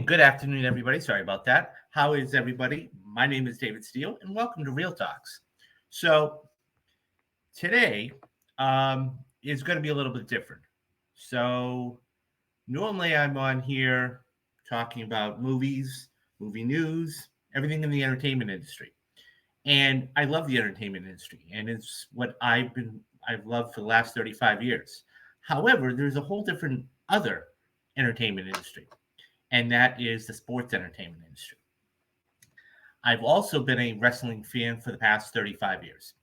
And good afternoon, everybody. Sorry about that. How is everybody? My name is David Steele, and welcome to Real Talks. So today is going to be a little bit different. So normally I'm on here talking about movies, movie news, everything in the entertainment industry. And I love the entertainment industry, and it's what I've loved for the last 35 years. However, there's a whole different other entertainment industry, and that is the sports entertainment industry. I've also been a wrestling fan for the past 35 years.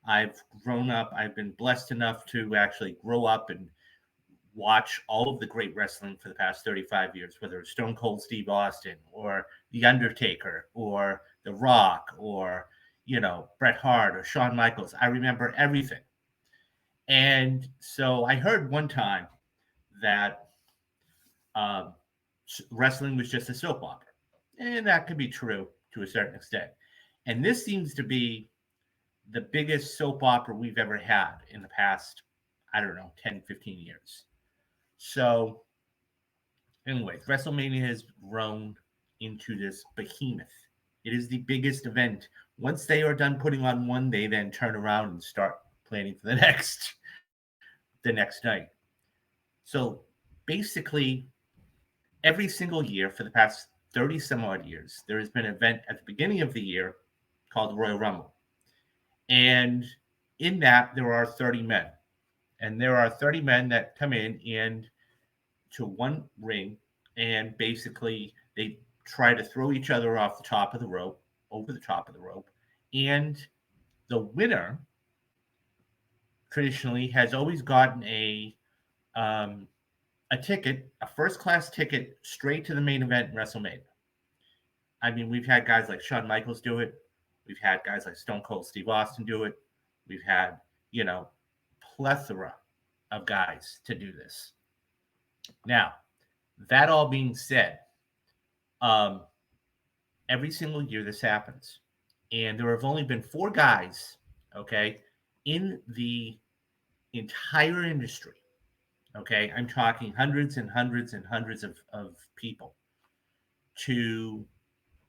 I've grown up, I've been blessed enough to actually grow up and watch all of the great wrestling for the past 35 years, whether it's Stone Cold Steve Austin or The Undertaker or The Rock or, Bret Hart or Shawn Michaels. I remember everything. And so I heard one time that um, wrestling was just a soap opera. And that could be true to a certain extent. And this seems to be the biggest soap opera we've ever had in the past, I don't know, 10, 15 years. So, anyways, WrestleMania has grown into this behemoth. It is the biggest event. Once they are done putting on one, they then turn around and start planning for the next night. So basically, every single year for the past 30 some odd years, there has been an event at the beginning of the year called the Royal Rumble. And in that, there are 30 men. And there are 30 men that come in and to one ring, and basically they try to throw each other off the top of the rope, over the top of the rope. And the winner traditionally has always gotten a ticket, a first class ticket straight to the main event in WrestleMania. I mean, we've had guys like Shawn Michaels do it. We've had guys like Stone Cold Steve Austin do it. We've had, plethora of guys to do this. Now, that all being said, every single year this happens. And there have only been 4 guys, okay, in the entire industry. Okay, I'm talking hundreds and hundreds and hundreds of people to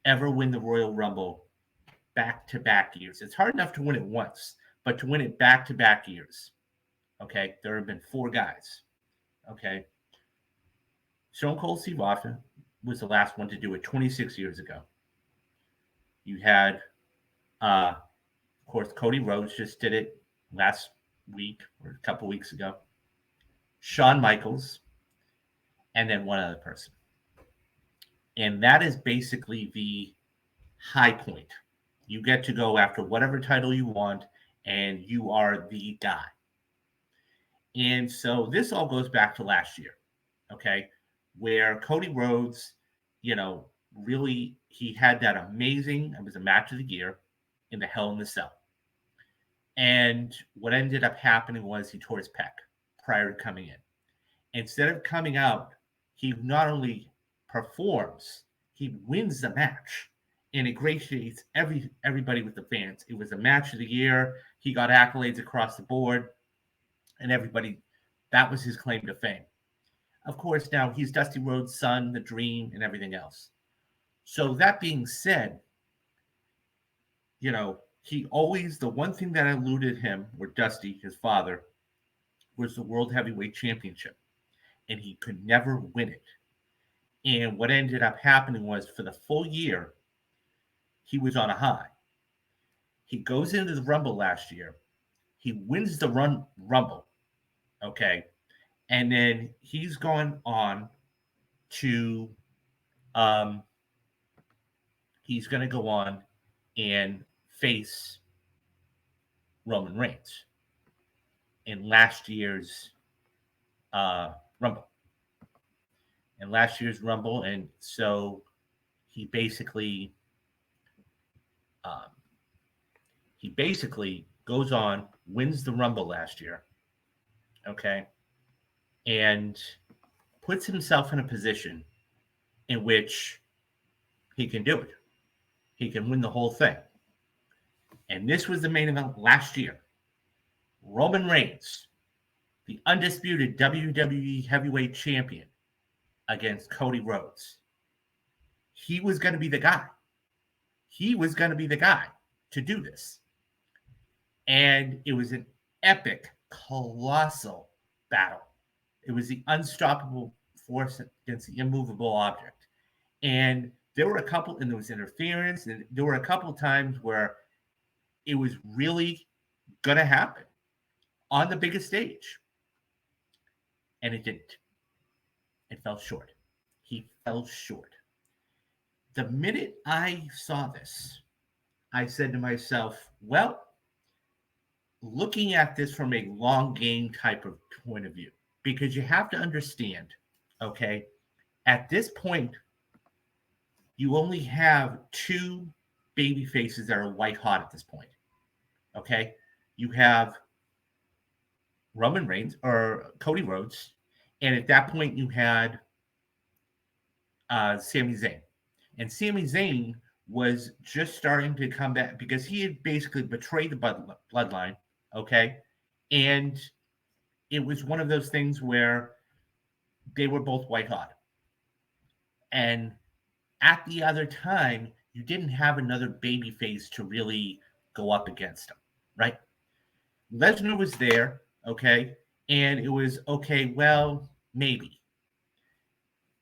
ever win the Royal Rumble back-to-back years. It's hard enough to win it once, but to win it back-to-back years, okay, there have been 4 guys, okay. Stone Cold Steve Austin was the last one to do it 26 years ago. You had, of course, Cody Rhodes just did it last week or a couple weeks ago. Shawn Michaels, and then one other person. And that is basically the high point. You get to go after whatever title you want, and you are the guy. And so this all goes back to last year, okay, where Cody Rhodes, really, he had that amazing, it was a match of the year in the Hell in the Cell. And what ended up happening was he tore his pec prior to coming in. Instead of coming out, he not only performs, he wins the match. And it ingratiates everybody with the fans. It was a match of the year. He got accolades across the board. And everybody, that was his claim to fame. Of course, now he's Dusty Rhodes' son, the dream, and everything else. So that being said, he always, the one thing that eluded him, or Dusty, his father, was the World Heavyweight Championship. And he could never win it. And what ended up happening was for the full year, he was on a high. He goes into the Rumble last year. He wins the Rumble, okay? And then he's going on to, he's going to go on and face Roman Reigns in last year's Rumble. And last year's Rumble, and so he basically goes on, wins the Rumble last year, okay, and puts himself in a position in which he can do it. He can win the whole thing. And this was the main event last year. Roman Reigns, the undisputed WWE Heavyweight Champion, against Cody Rhodes. he was going to be the guy. He was going to be the guy to do this. And it was an epic, colossal battle. It was the unstoppable force against the immovable object. And there were a couple, and there was interference, and there were a couple times where it was really going to happen on the biggest stage. And it didn't. It fell short. He fell short. The minute I saw this, I said to myself, well, looking at this from a long game type of point of view, because you have to understand, okay, at this point, you only have two baby faces that are white hot at this point. Okay, you have Roman Reigns or Cody Rhodes, and at that point you had Sami Zayn, and Sami Zayn was just starting to come back because he had basically betrayed the bloodline. Okay, and it was one of those things where they were both white hot, and at the other time, you didn't have another baby face to really go up against him, right? Lesnar was there, okay, and it was okay, well, maybe.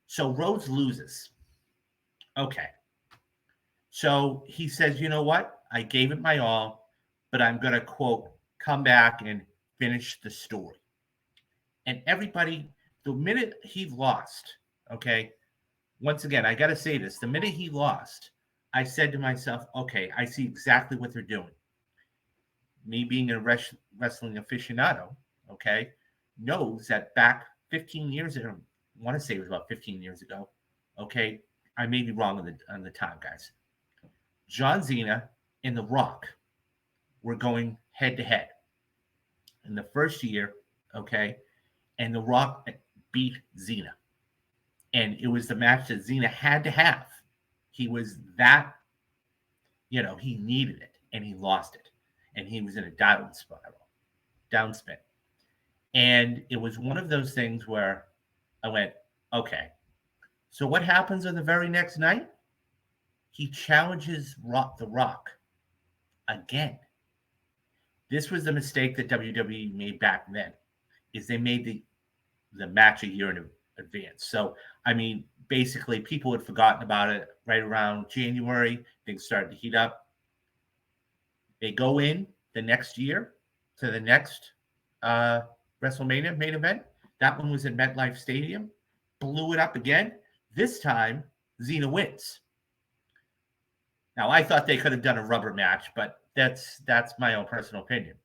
So Rhodes loses. Okay. So he says, you know what? I gave it my all, but I'm going to, quote, come back and finish the story. And everybody, the minute he lost, okay, once again, I got to say this. The minute he lost, I said to myself, okay, I see exactly what they're doing. Me being a wrestling aficionado, okay, knows that back 15 years ago, I want to say it was about 15 years ago, okay, I may be wrong on the time, guys. John Cena and The Rock were going head to head in the first year, okay, and The Rock beat Cena. And it was the match that Cena had to have. He was that, he needed it, and he lost it. And he was in a down spin. And it was one of those things where I went, okay, so what happens on the very next night? He challenges The Rock again. This was the mistake that WWE made back then, is they made the match a year in advance. So, I mean, basically, people had forgotten about it right around January. Things started to heat up. They go in the next year to the next WrestleMania main event. That one was in MetLife Stadium. Blew it up again. This time, Cena wins. Now, I thought they could have done a rubber match, but that's my own personal opinion.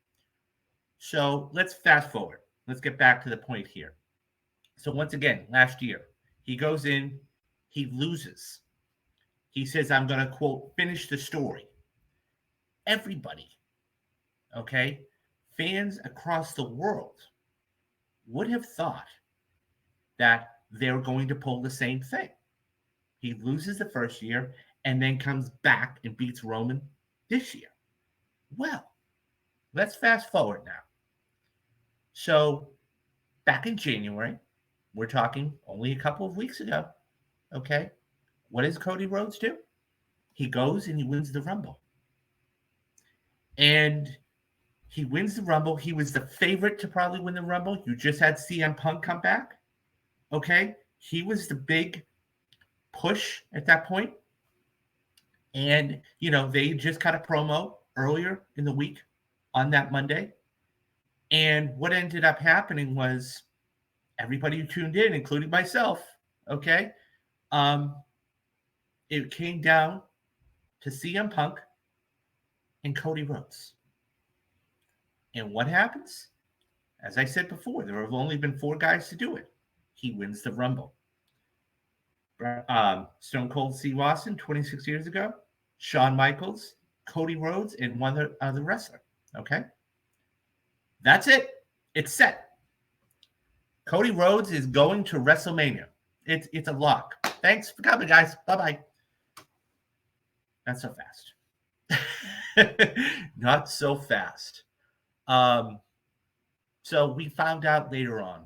So let's fast forward. Let's get back to the point here. So once again, last year, he goes in, he loses. He says, I'm going to, quote, finish the story. Everybody, okay, fans across the world would have thought that they're going to pull the same thing. He loses the first year and then comes back and beats Roman this year. Well, let's fast forward now. So back in January, we're talking only a couple of weeks ago, okay? What does Cody Rhodes do? He goes and he wins the Rumble. And he wins the Rumble. He was the favorite to probably win the Rumble. You just had CM Punk come back, okay? He was the big push at that point. And, they just cut a promo earlier in the week on that Monday. And what ended up happening was everybody who tuned in, including myself, okay, it came down to CM Punk and Cody Rhodes. And what happens? As I said before, there have only been 4 guys to do it. He wins the Rumble. Stone Cold Steve Austin 26 years ago, Shawn Michaels, Cody Rhodes, and one other wrestler. Okay? That's it. It's set. Cody Rhodes is going to WrestleMania. It's a lock. Thanks for coming, guys. Bye-bye. Not so fast. Not so fast. So we found out later on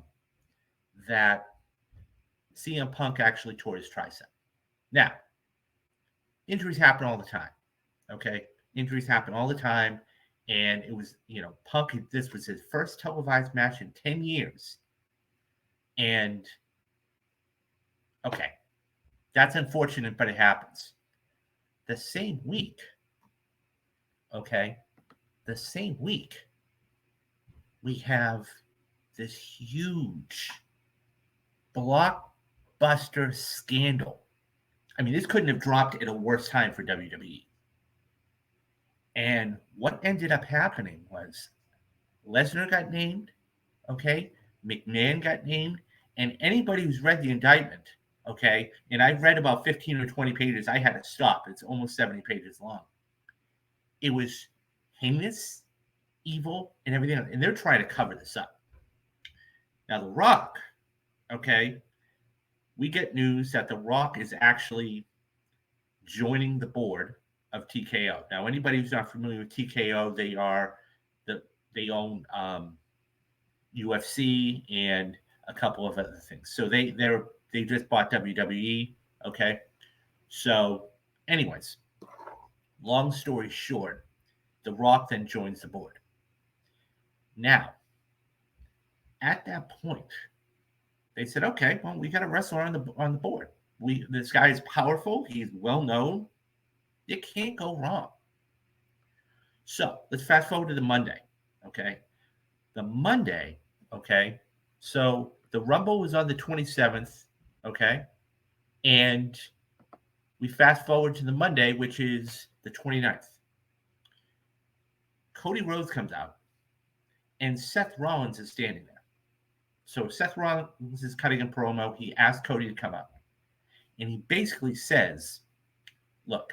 that CM Punk actually tore his tricep. Now, injuries happen all the time. Okay, injuries happen all the time, and it was Punk. This was his first televised match in 10 years, and okay, that's unfortunate, but it happens. The same week, okay, the same week, we have this huge blockbuster scandal. I mean, this couldn't have dropped at a worse time for WWE. And what ended up happening was Lesnar got named, okay? McMahon got named, and anybody who's read the indictment, okay, and I've read about 15 or 20 pages, I had to stop. It's almost 70 pages long. It was heinous, evil, and everything else. And they're trying to cover this up. Now, The Rock, okay, we get news that The Rock is actually joining the board of TKO. Now, anybody who's not familiar with TKO, they own UFC and a couple of other things. So they just bought WWE. Okay, so anyways, long story short, The Rock then joins the board. Now, at that point, they said, okay, well, we got a wrestler on the board. This guy is powerful. He's well known. It can't go wrong. So let's fast forward to the Monday. Okay, the Monday. Okay, so the Rumble was on the 27th. Okay, and we fast forward to the Monday, which is the 29th. Cody Rhodes comes out, and Seth Rollins is standing there. So Seth Rollins is cutting a promo. He asked Cody to come out. And he basically says, look,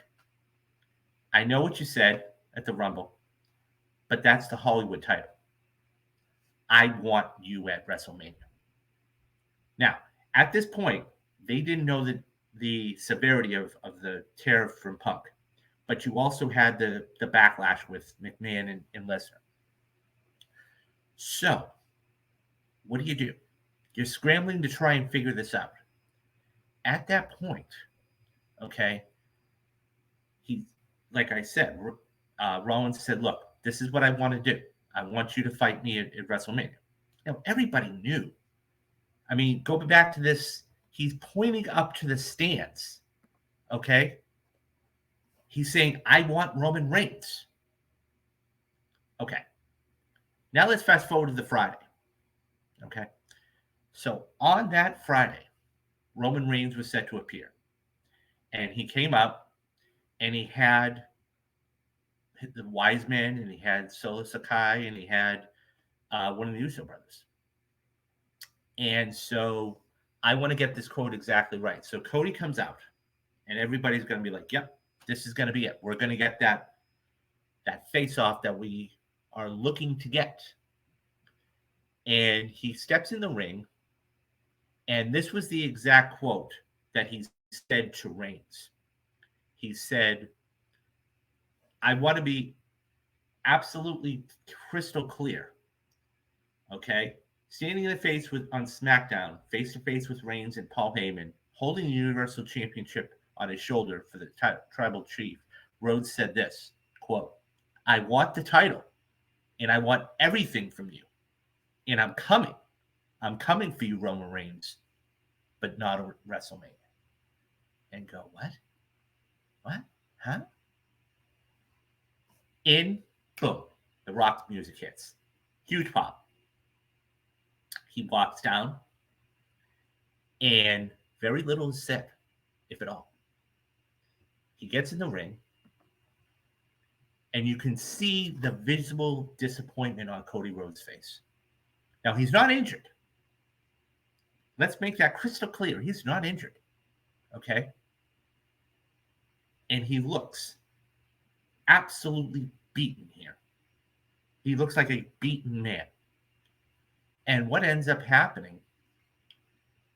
I know what you said at the Rumble, but that's the Hollywood title. I want you at WrestleMania. Now, at this point, they didn't know the severity of the tear from Punk. But you also had the backlash with McMahon and Lesnar. So, what do? You're scrambling to try and figure this out. At that point, okay, he, like I said, Rollins said, look, this is what I want to do. I want you to fight me at WrestleMania. Now, everybody knew. I mean, go back to this. He's pointing up to the stands, okay? He's saying, I want Roman Reigns. Okay. Now let's fast forward to the Friday. Okay. So on that Friday, Roman Reigns was set to appear. And he came up and he had the Wise Men and he had Solo Sakai and he had one of the Uso brothers. And so I want to get this quote exactly right. So Cody comes out and everybody's going to be like, yep, this is going to be it. We're going to get that face-off that we are looking to get. And he steps in the ring, and this was the exact quote that he said to Reigns. He said, I want to be absolutely crystal clear, okay? Standing in the face on SmackDown, face-to-face with Reigns and Paul Heyman, holding the Universal Championship on his shoulder for the tribal chief, Rhodes said this, quote, I want the title, and I want everything from you, and I'm coming. I'm coming for you, Roman Reigns, but not a WrestleMania. And go, what? What? Huh? Boom, the Rock's music hits. Huge pop. He walks down, and very little is said, if at all. He gets in the ring, and you can see the visible disappointment on Cody Rhodes' face. Now, he's not injured. Let's make that crystal clear. He's not injured. Okay? And he looks absolutely beaten here. He looks like a beaten man. And what ends up happening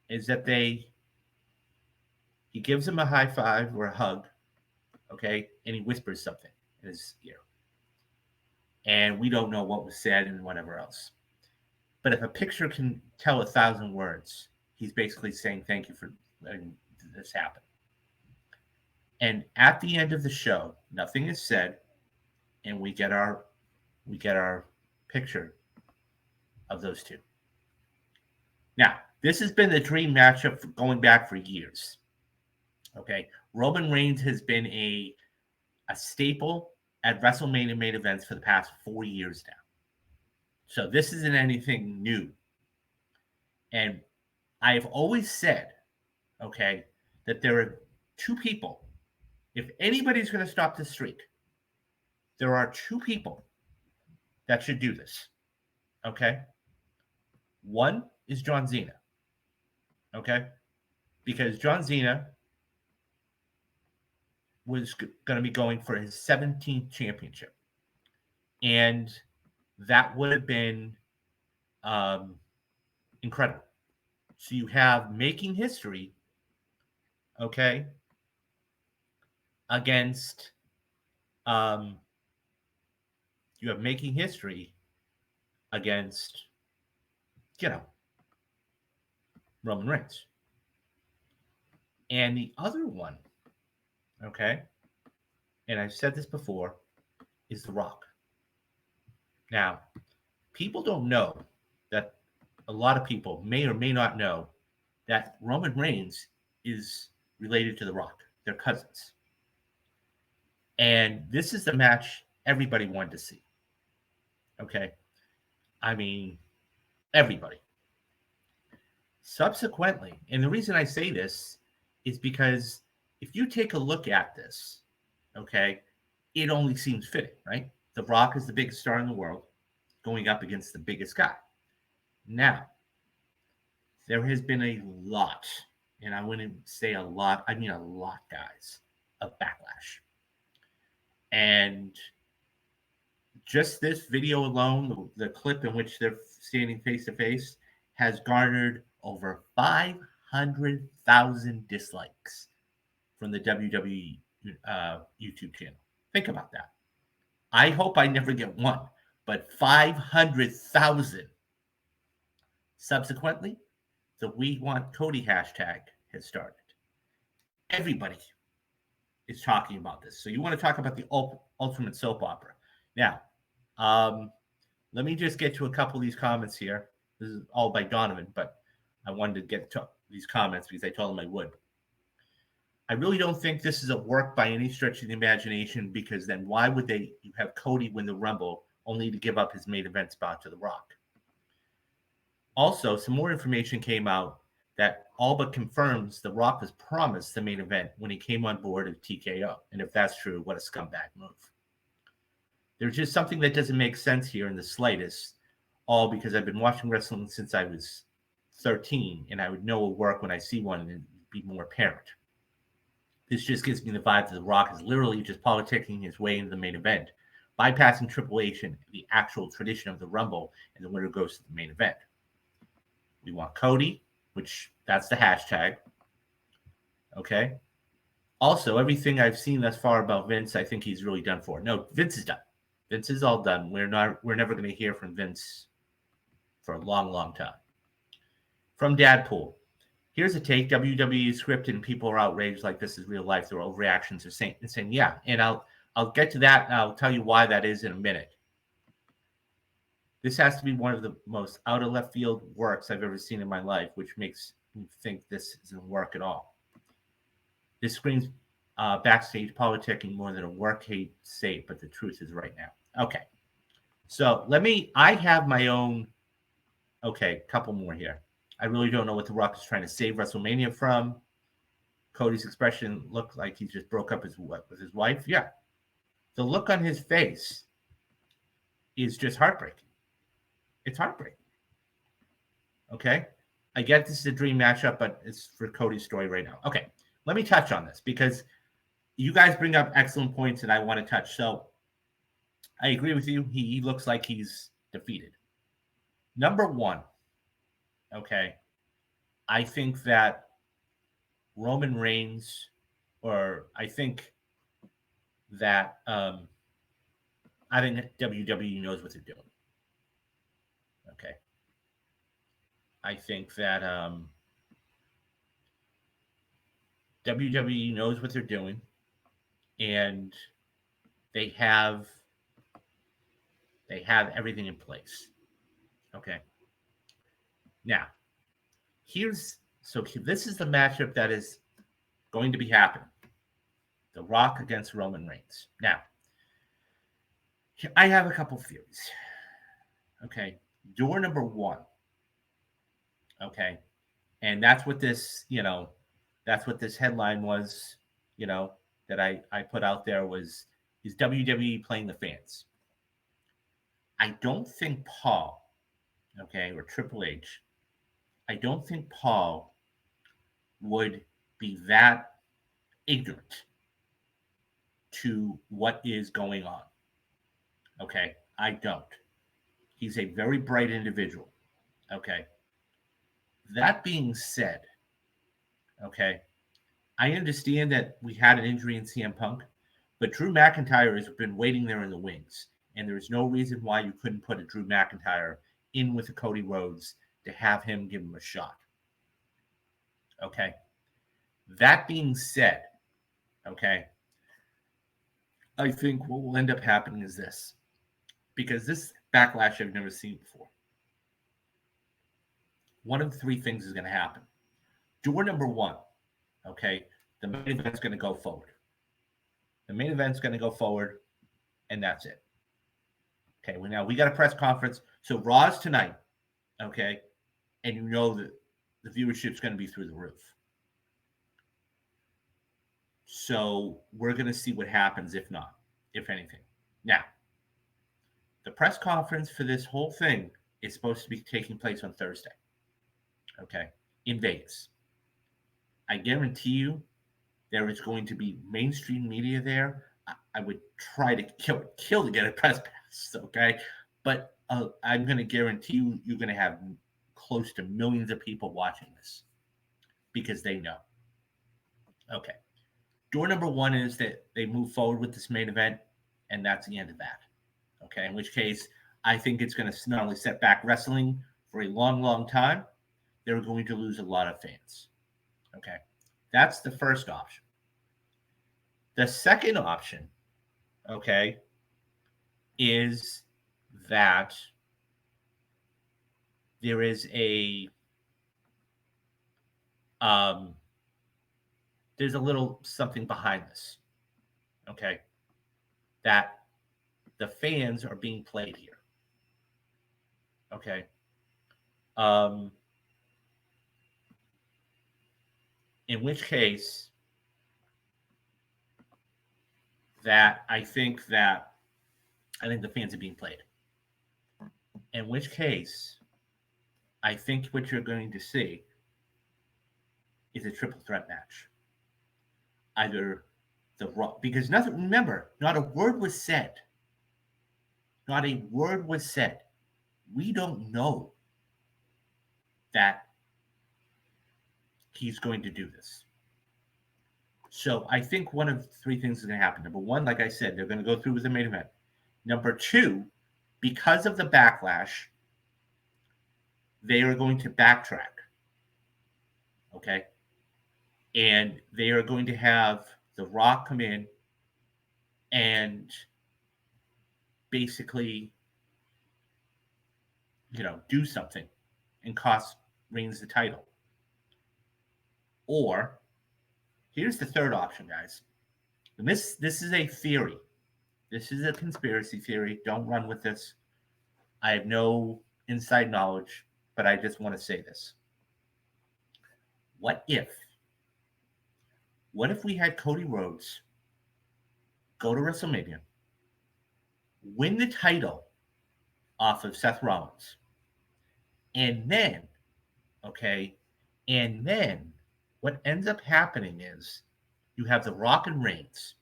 is that he gives him a high five or a hug, okay, and he whispers something in his ear. And we don't know what was said and whatever else. But if a picture can tell 1,000 words, he's basically saying thank you for letting this happen. And at the end of the show, nothing is said, and we get our picture of those two. Now, this has been the dream matchup going back for years. Okay, Roman Reigns has been a staple at WrestleMania main events for the past 4 years now. So this isn't anything new. And I've always said, okay, that there are two people. If anybody's going to stop this streak, there are two people that should do this. Okay. One is John Cena. Okay. Because John Cena was going to be going for his 17th championship. And that would have been incredible. So you have making history, okay, against you have making history against, you know, Roman Reigns. And the other one, okay, and I've said this before, is The Rock. Now, people don't know that a lot of people may or may not know that Roman Reigns is related to The Rock. They're cousins. And this is the match everybody wanted to see. Okay. I mean, everybody. Subsequently, and the reason I say this is because if you take a look at this, okay, it only seems fitting, right? The Rock is the biggest star in the world going up against the biggest guy. Now, there has been a lot, and I wouldn't say a lot, I mean a lot, guys, of backlash. And just this video alone, the clip in which they're standing face to face, has garnered over 500,000 dislikes from the WWE YouTube channel. Think about that. I hope I never get one, but 500,000. Subsequently, the We Want Cody hashtag has started. Everybody is talking about this. So you want to talk about the ultimate soap opera. Now, let me just get to a couple of these comments here. This is all by Donovan, but I wanted to get to these comments because I told him I would. I really don't think this is a work by any stretch of the imagination, because then why would they have Cody win the Rumble only to give up his main event spot to The Rock? Also, some more information came out that all but confirms The Rock was promised the main event when he came on board at TKO. And if that's true, what a scumbag move. There's just something that doesn't make sense here in the slightest, all because I've been watching wrestling since I was 13, and I would know a work when I see one and it'd be more apparent. This just gives me the vibe that The Rock is literally just politicking his way into the main event, bypassing Triple H and the actual tradition of the Rumble, and the winner goes to the main event. We want Cody, which that's the hashtag. Okay. Also, everything I've seen thus far about Vince, I think he's really done for. No, Vince is done. Vince is all done. We're never going to hear from Vince for a long, long time. From Dadpool. Here's a take. WWE is scripted and people are outraged like this is real life. Their overreactions are saying, yeah. And I'll get to that and I'll tell you why that is in a minute. This has to be one of the most out of left field works I've ever seen in my life, which makes me think this isn't work at all. This screams backstage politicking more than a work hate say, but the truth is right now. Okay. So I have my own, couple more here. I really don't know what The Rock is trying to save WrestleMania from. Cody's expression looked like he just broke up with his wife. Yeah. The look on his face is just heartbreaking. It's heartbreaking. Okay. I get this is a dream matchup, but it's for Cody's story right now. Okay. Let me touch on this because you guys bring up excellent points that I want to touch. So I agree with you. He looks like he's defeated. Number one, okay, I think that Roman Reigns, or I think that I think WWE knows what they're doing. Okay. I think that WWE knows what they're doing. and they have everything in place. Okay. Now, this is the matchup that is going to be happening. The Rock against Roman Reigns. Now, I have a couple theories. Okay. Door number one. Okay. And that's what this headline was, that I put out there was, is WWE playing the fans? I don't think Paul, okay, or Triple H, I don't think Paul would be that ignorant to what is going on. Okay. I don't. He's a very bright individual. Okay. That being said, okay, I understand that we had an injury in CM Punk, but Drew McIntyre has been waiting there in the wings, and there's no reason why you couldn't put a Drew McIntyre in with a Cody Rhodes to have him give him a shot. Okay. That being said, okay, I think what will end up happening is this, because this backlash I've never seen before. One of the three things is going to happen. Door number one, okay, the main event's going to go forward. The main event's going to go forward, and that's it. Okay, we got a press conference. So Raw's tonight, okay, and you know that the viewership's going to be through the roof. So we're going to see what happens if not, if anything. Now, the press conference for this whole thing is supposed to be taking place on Thursday, okay, in Vegas. I guarantee you there is going to be mainstream media there. I would try to kill to get a press pass, okay? But I'm going to guarantee you're going to have close to millions of people watching this because they know. Okay. Door number one is that they move forward with this main event, and that's the end of that. Okay. In which case, I think it's going to not only set back wrestling for a long, long time, they're going to lose a lot of fans. Okay. That's the first option. The second option, okay, is that there is there's a little something behind this, okay, that the fans are being played here, okay. In which case, that I think the fans are being played. In which case, I think what you're going to see is a triple threat match. Either the Raw, because remember, not a word was said. Not a word was said. We don't know that he's going to do this. So I think one of three things is going to happen. Number one, like I said, they're going to go through with the main event. Number two, because of the backlash, they are going to backtrack. Okay. And they are going to have The Rock come in and basically, do something and cost Reigns the title. Or here's the third option, guys. And this is a theory. This is a conspiracy theory. Don't run with this. I have no inside knowledge, but I just want to say this. What if we had Cody Rhodes go to WrestleMania, win the title off of Seth Rollins, and then what ends up happening is you have The Rock and Reigns,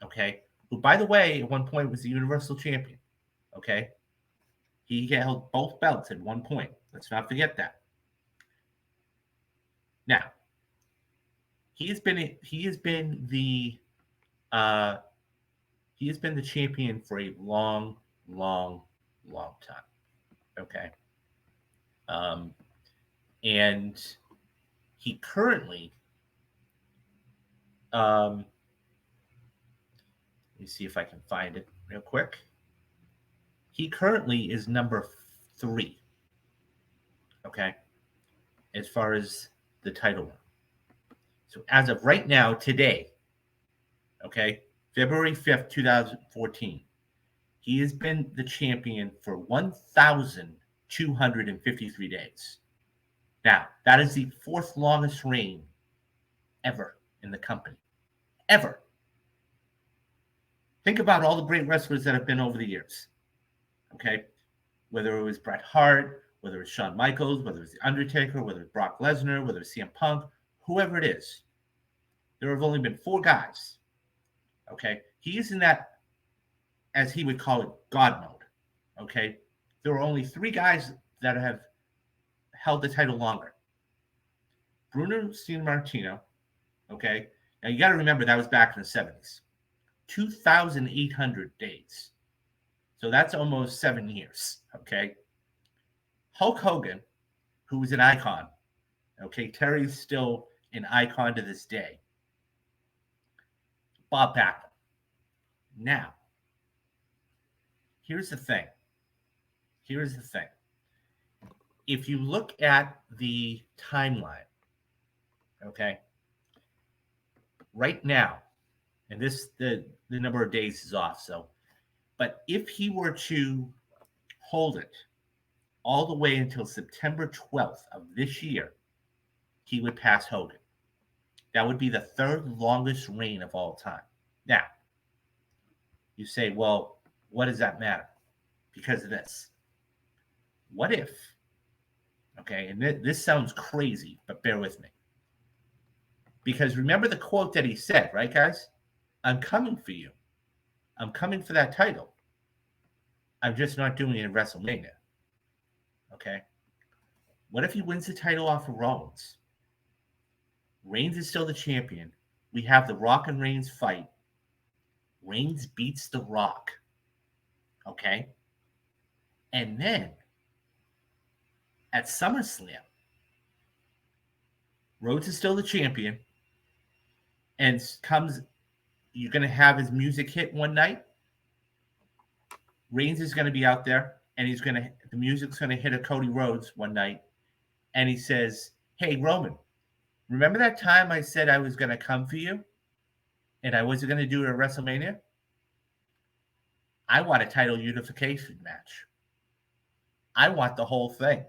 okay, who, by the way, at one point was the Universal Champion, okay? He held both belts at one point. Let's not forget that. Now, he has been the champion for a long, long, long time. Okay. And he currently me see if I can find it real quick. He currently is number 3, okay, as far as the title run. So as of right now, today, okay, February 5th, 2014, he has been the champion for 1,253 days. Now, that is the 4th longest reign ever in the company. Ever. Think about all the great wrestlers that have been over the years. Okay? Whether it was Bret Hart, whether it was Shawn Michaels, whether it was The Undertaker, whether it was Brock Lesnar, whether it was CM Punk, whoever it is, there have only been 4 guys. Okay? He is in that, as he would call it, God mode. Okay? There are only 3 guys that have held the title longer. Bruno Sammartino, okay? Now you got to remember that was back in the 70s. 2,800 days. So that's almost 7 years, okay? Hulk Hogan, who was an icon, okay? Terry's still an icon to this day. Bob Backlund. Now, here's the thing. If you look at the timeline, okay, right now, and this the number of days is off, so, but if he were to hold it all the way until September 12th of this year, he would pass Hogan. That would be the 3rd longest reign of all time. Now, you say, well, what does that matter? Because of this. What if, okay, and this sounds crazy, but bear with me. Because remember the quote that he said, right, guys? I'm coming for you. I'm coming for that title. I'm just not doing it in WrestleMania. Okay? What if he wins the title off of Rollins? Reigns is still the champion. We have the Rock and Reigns fight. Reigns beats The Rock. Okay? And then, at SummerSlam, Rhodes is still the champion. And you're going to have his music hit one night. Reigns is going to be out there, and the music's going to hit a Cody Rhodes one night. And he says, hey, Roman, remember that time I said I was going to come for you? And I wasn't going to do it at WrestleMania? I want a title unification match. I want the whole thing.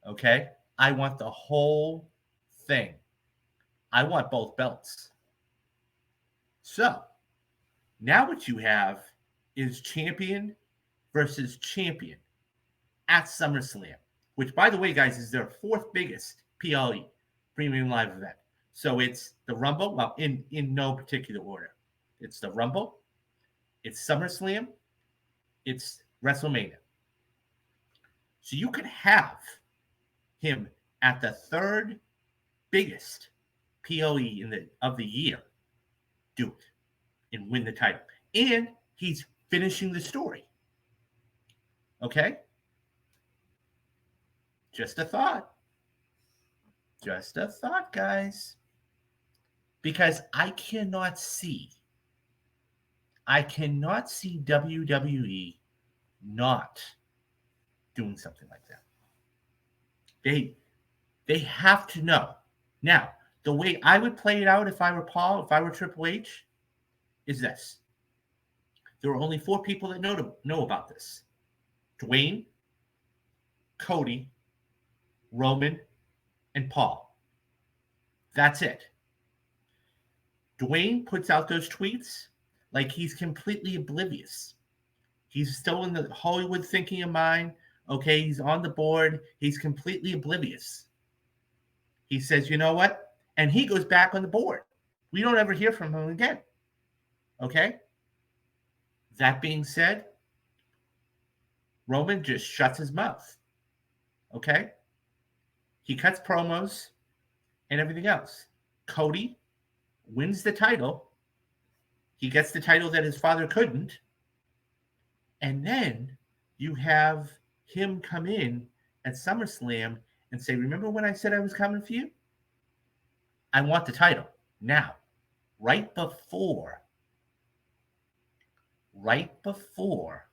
Okay? I want the whole thing. I want both belts. So, now what you have is champion versus champion at SummerSlam, which, by the way, guys, is their 4th biggest PLE, Premium Live Event. So it's the Rumble, well, in no particular order. It's the Rumble, it's SummerSlam, it's WrestleMania. So you could have him at the 3rd biggest PLE of the year, do it and win the title. And he's finishing the story. Okay? Just a thought. Just a thought, guys. Because I cannot see WWE not doing something like that. They have to know. Now, the way I would play it out if I were Paul, if I were Triple H, is this. There are only 4 people that know about this. Dwayne, Cody, Roman, and Paul. That's it. Dwayne puts out those tweets like he's completely oblivious. He's still in the Hollywood thinking of mind. Okay, he's on the board. He's completely oblivious. He says, you know what? And he goes back on the board. We don't ever hear from him again. Okay? That being said, Roman just shuts his mouth. Okay? He cuts promos and everything else. Cody wins the title. He gets the title that his father couldn't. And then you have him come in at SummerSlam and say, remember when I said I was coming for you? I want the title now, right before right before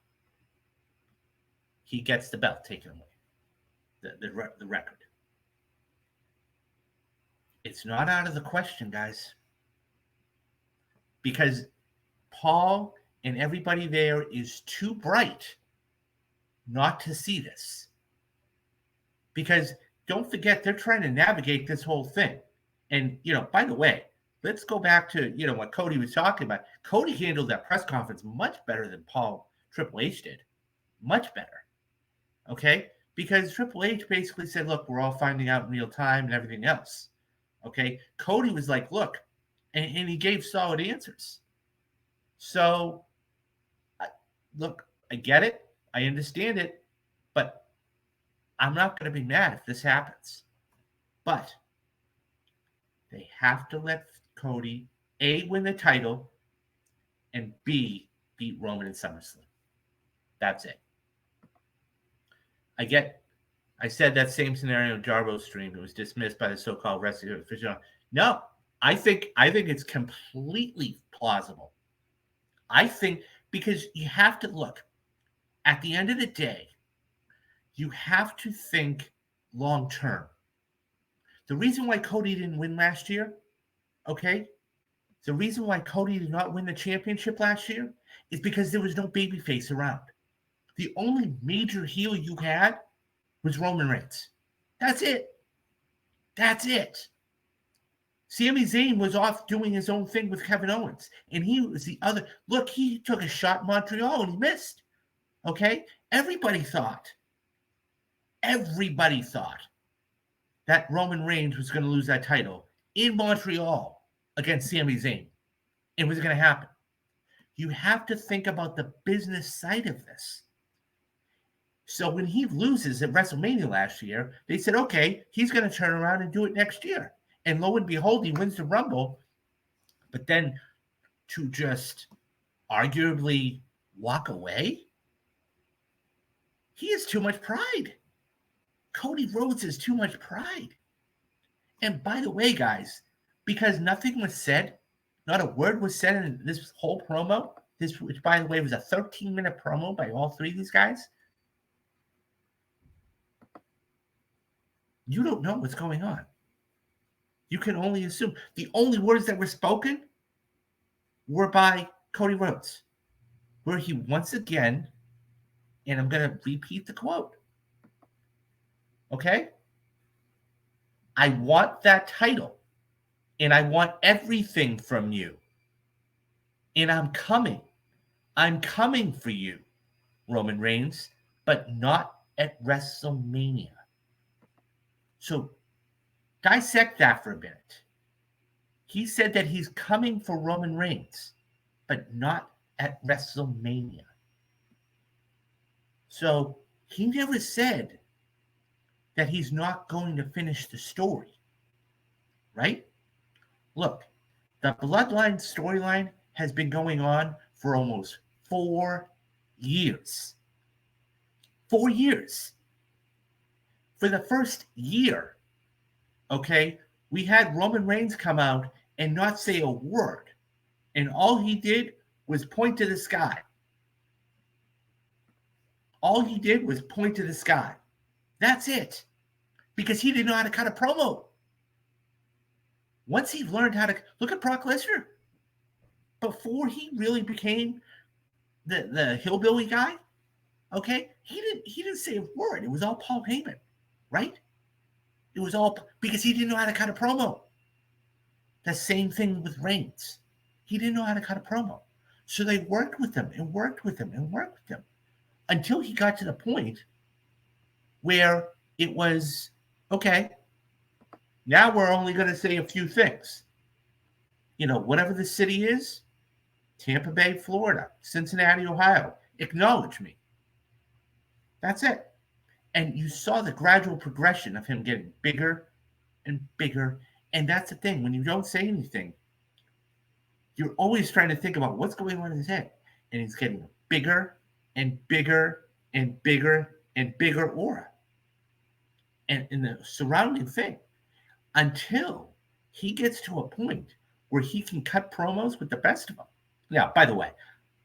he gets the belt taken away, the record. It's not out of the question, guys, because Paul and everybody there is too bright not to see this. Because don't forget, they're trying to navigate this whole thing. And, by the way, let's go back to, what Cody was talking about. Cody handled that press conference much better than Triple H did. Much better. Okay? Because Triple H basically said, look, we're all finding out in real time and everything else. Okay? Cody was like, look, and he gave solid answers. So, look, I get it. I understand it. But I'm not going to be mad if this happens. But they have to let Cody, A, win the title, and B, beat Roman in SummerSlam. That's it. I said that same scenario in Jarbo's stream. It was dismissed by the so-called wrestling official. No, I think it's completely plausible. I think because you have to look, at the end of the day, you have to think long term. The reason why Cody didn't win last year, okay? The reason why Cody did not win the championship last year is because there was no babyface around. The only major heel you had was Roman Reigns. That's it. That's it. Sami Zayn was off doing his own thing with Kevin Owens, and he was the other. Look, he took a shot in Montreal and he missed. Okay? Everybody thought that Roman Reigns was going to lose that title in Montreal against Sami Zayn. It was going to happen. You have to think about the business side of this. So when he loses at WrestleMania last year, they said, okay, he's going to turn around and do it next year. And lo and behold, he wins the Rumble. But then to just arguably walk away, he has too much pride. Cody Rhodes has too much pride. And by the way, guys, because nothing was said, not a word was said in this whole promo, which, by the way, was a 13-minute promo by all three of these guys, you don't know what's going on. You can only assume. The only words that were spoken were by Cody Rhodes, where he once again, and I'm going to repeat the quote, okay? I want that title, and I want everything from you, and I'm coming. I'm coming for you, Roman Reigns, but not at WrestleMania. So dissect that for a minute. He said that he's coming for Roman Reigns, but not at WrestleMania. So he never said that he's not going to finish the story, right? Look, the Bloodline storyline has been going on for almost 4 years. 4 years. For the first year, okay, we had Roman Reigns come out and not say a word. And all he did was point to the sky. All he did was point to the sky. That's it. Because he didn't know how to cut a promo. Once he learned how to look at Brock Lesnar, before he really became the hillbilly guy, okay, he didn't say a word. It was all Paul Heyman, right? It was all because he didn't know how to cut a promo. The same thing with Reigns. He didn't know how to cut a promo. So they worked with him and worked with him and worked with him until he got to the point where it was, okay, now we're only going to say a few things. Whatever the city is, Tampa Bay, Florida, Cincinnati, Ohio, acknowledge me. That's it. And you saw the gradual progression of him getting bigger and bigger. And that's the thing. When you don't say anything, you're always trying to think about what's going on in his head. And he's getting bigger and bigger and bigger and bigger aura. And in the surrounding thing, until he gets to a point where he can cut promos with the best of them. Now, by the way,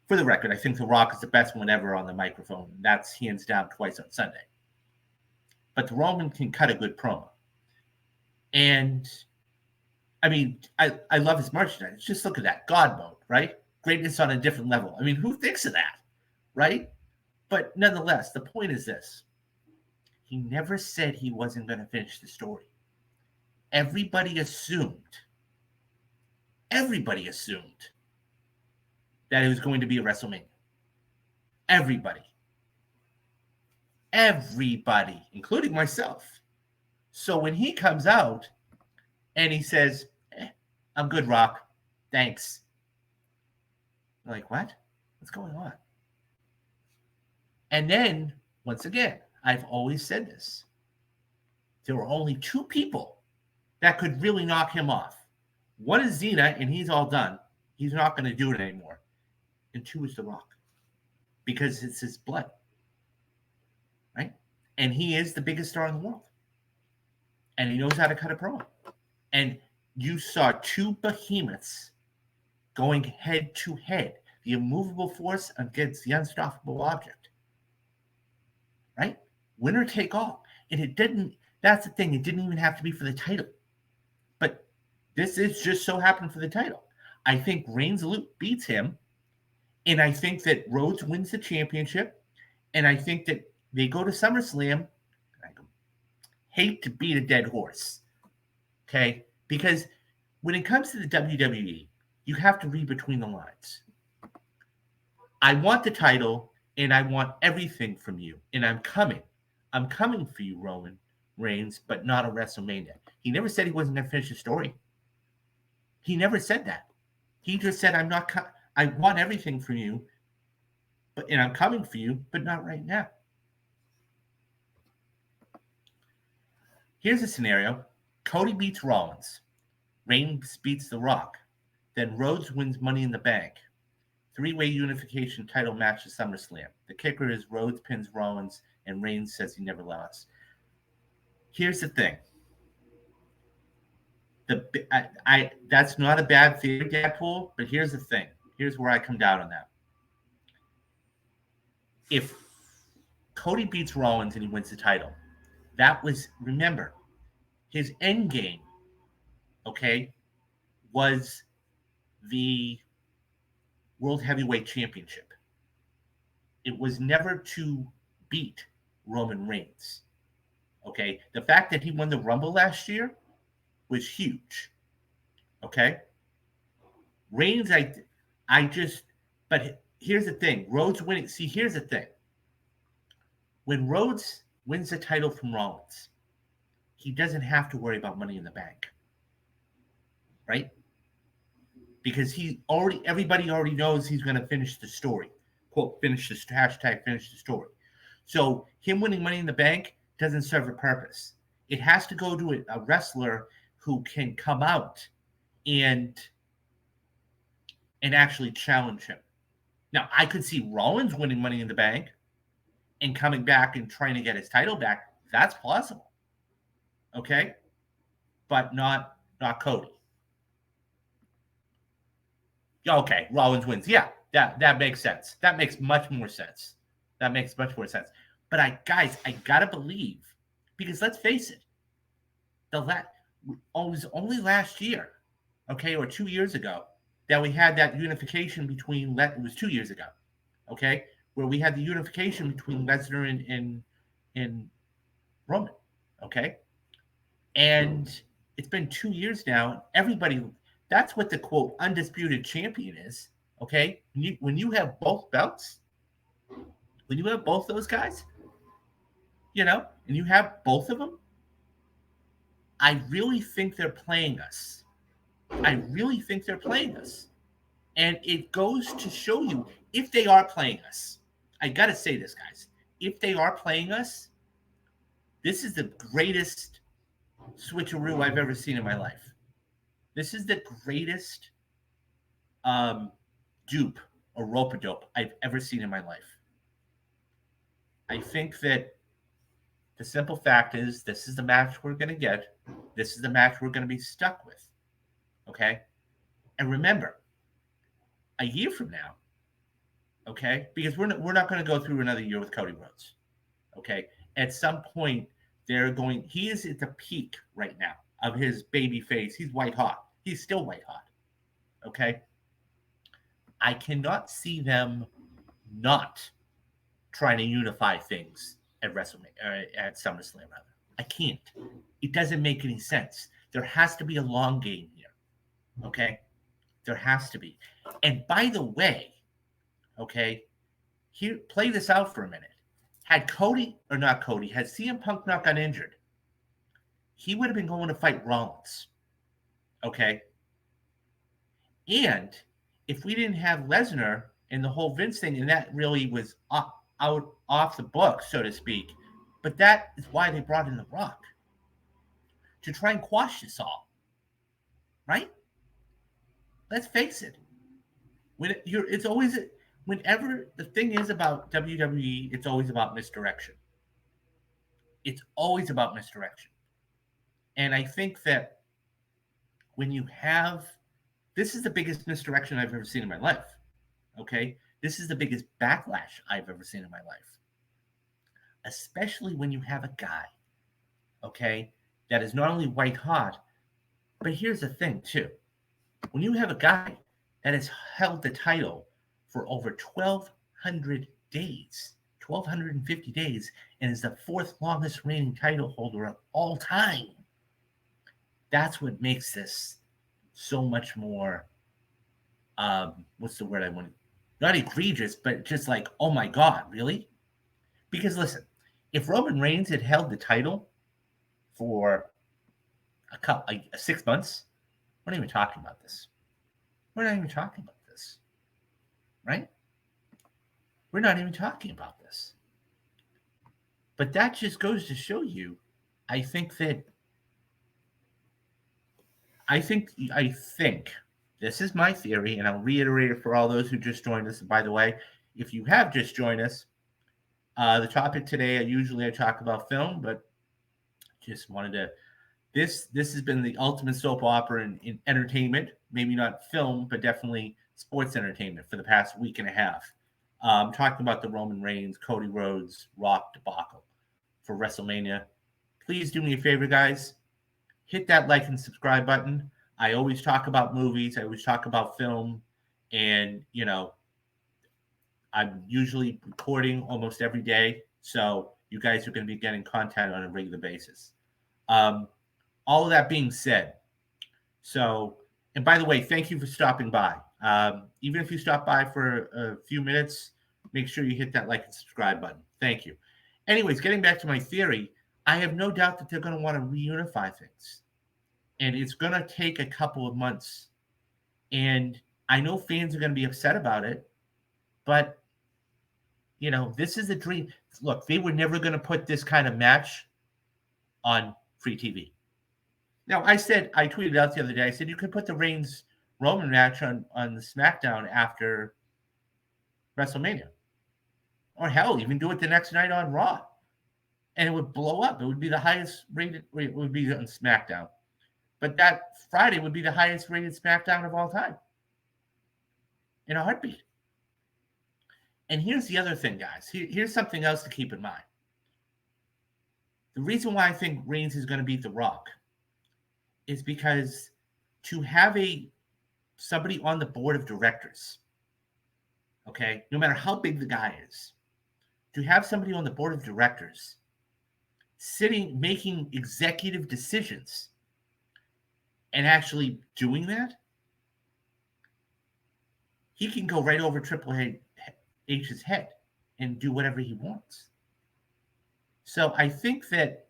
For the record, I think The Rock is the best one ever on the microphone. That's hands down twice on Sunday. But the Roman can cut a good promo. And I mean, I love his merchandise. Just look at that. God mode, right? Greatness on a different level. I mean, who thinks of that, right? But nonetheless, the point is this. He never said he wasn't going to finish the story. Everybody assumed that it was going to be a WrestleMania. Everybody, including myself. So when he comes out and he says, I'm good, Rock. Thanks. I'm like, what? What's going on? And then, once again, I've always said this. There were only two people that could really knock him off. One is Cena, and he's all done. He's not going to do it anymore. And two is The Rock. Because it's his blood. Right? And he is the biggest star in the world. And he knows how to cut a promo. And you saw two behemoths going head to head. The immovable force against the unstoppable object. Right? Winner take all. And it didn't, that's the thing, it didn't even have to be for the title. But this is just so happened for the title. I think Reigns beats him. And I think that Rhodes wins the championship. And I think that they go to SummerSlam. I hate to beat a dead horse. Okay? Because when it comes to the WWE, you have to read between the lines. I want the title, and I want everything from you. And I'm coming. I'm coming for you, Roman Reigns, but not a WrestleMania. He never said he wasn't going to finish the story. He never said that. He just said, I want everything from you, and I'm coming for you, but not right now. Here's a scenario. Cody beats Rollins. Reigns beats The Rock. Then Rhodes wins Money in the Bank. 3-way unification title match at SummerSlam. The kicker is Rhodes pins Rollins, and Reigns says he never lost. Here's the thing. That's not a bad theory, Deadpool, but here's the thing. Here's where I come down on that. If Cody beats Rollins and he wins the title, that was, remember, his end game, okay, was the World Heavyweight Championship. It was never to beat Roman Reigns. Okay? The fact that he won the Rumble last year was huge. Okay? Reigns, but here's the thing. Rhodes winning, see, here's the thing. When Rhodes wins the title from Rollins, he doesn't have to worry about Money in the Bank. Right? Because everybody already knows he's going to finish the story. Quote, finish the story. So him winning Money in the Bank doesn't serve a purpose. It has to go to a wrestler who can come out and actually challenge him. Now, I could see Rollins winning Money in the Bank and coming back and trying to get his title back. That's possible. Okay? But not Cody. Okay, Rollins wins. Yeah, that makes sense. That makes much more sense. But I gotta believe, because let's face it, it was only last year, okay, or 2 years ago, that we had that unification between, it was 2 years ago, okay, where we had the unification between Lesnar and Roman, okay? And it's been 2 years now. Everybody, that's what the, quote, undisputed champion is, okay? When you have both belts, when you have both those guys, and you have both of them, I really think they're playing us. And it goes to show you, if they are playing us, I got to say this, guys. If they are playing us, this is the greatest switcheroo I've ever seen in my life. This is the greatest dupe or rope-a-dope I've ever seen in my life. I think that the simple fact is, this is the match we're going to get. This is the match we're going to be stuck with. Okay? And remember, a year from now, okay? Because we're not going to go through another year with Cody Rhodes, okay? At some point, he is at the peak right now of his baby face. He's white hot. He's still white hot, okay? I cannot see them not trying to unify things at WrestleMania, at SummerSlam, rather. I can't. It doesn't make any sense. There has to be a long game here, okay? There has to be. And by the way, okay, here, play this out for a minute. Had CM Punk not got injured, he would have been going to fight Rollins, okay? And if we didn't have Lesnar and the whole Vince thing, and that really was off the book, so to speak, but that is why they brought in The Rock, to try and quash this all, right? Let's face it. Whenever the thing is about WWE, it's always about misdirection. It's always about misdirection. And I think that when you have, this is the biggest misdirection I've ever seen in my life. Okay? This is the biggest backlash I've ever seen in my life. Especially when you have a guy, okay, that is not only white hot, but here's the thing, too. When you have a guy that has held the title for over 1,200 days, 1,250 days, and is the fourth longest reigning title holder of all time, that's what makes this so much more, what's the word I want? Not egregious, but just like, oh my God, really? Because listen, if Roman Reigns had held the title for 6 months, we're not even talking about this. We're not even talking about this, right? We're not even talking about this. But that just goes to show you, I think this is my theory, and I'll reiterate it for all those who just joined us. And by the way, if you have just joined us, the topic today, I talk about film, but just wanted to, this has been the ultimate soap opera in entertainment, maybe not film, but definitely sports entertainment for the past week and a half. Talking about the Roman Reigns, Cody Rhodes, Rock debacle for WrestleMania. Please do me a favor, guys. Hit that like and subscribe button. I always talk about movies. I always talk about film. And, I'm usually recording almost every day. So you guys are going to be getting content on a regular basis. All of that being said, and by the way, thank you for stopping by. Even if you stop by for a few minutes, make sure you hit that like and subscribe button. Thank you. Anyways, getting back to my theory, I have no doubt that they're going to want to reunify things. And it's going to take a couple of months. And I know fans are going to be upset about it, but, this is a dream. Look, they were never going to put this kind of match on free TV. Now, I tweeted out the other day, I said, you could put the Reigns-Roman match on the SmackDown after WrestleMania. Or hell, even do it the next night on Raw. And it would blow up. It would be the highest rated, it would be on SmackDown. But that Friday would be the highest rated SmackDown of all time. In a heartbeat. And here's the other thing, guys. Here's something else to keep in mind. The reason why I think Reigns is going to beat The Rock is because to have somebody on the board of directors, okay, no matter how big the guy is, to have somebody on the board of directors sitting, making executive decisions and actually doing that, he can go right over Triple H's head and do whatever he wants. So I think that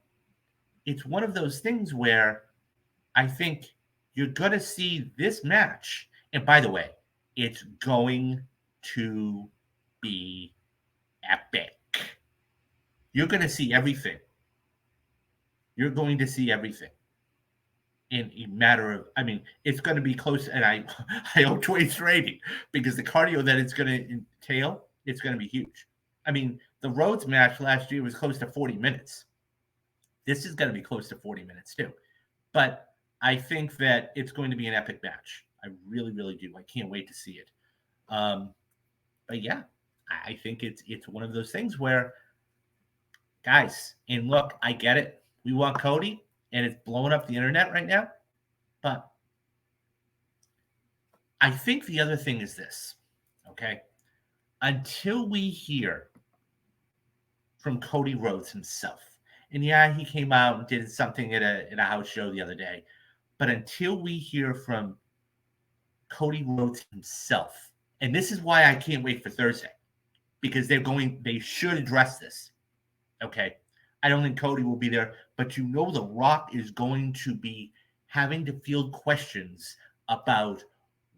it's one of those things where I think you're going to see this match. And by the way, it's going to be epic. You're going to see everything. You're going to see everything in a matter of, it's going to be close. And I hope Dwayne's rating, because the cardio that it's going to entail, it's going to be huge. The Rhodes match last year was close to 40 minutes. This is going to be close to 40 minutes too. But I think that it's going to be an epic match. I really, really do. I can't wait to see it. But yeah, I think it's one of those things where, guys, and look, I get it. We want Cody, and it's blowing up the internet right now. But I think the other thing is this, okay? Until we hear from Cody Rhodes himself, and yeah, he came out and did something at a house show the other day, but until we hear from Cody Rhodes himself, and this is why I can't wait for Thursday, because they should address this, okay? I don't think Cody will be there, but The Rock is going to be having to field questions about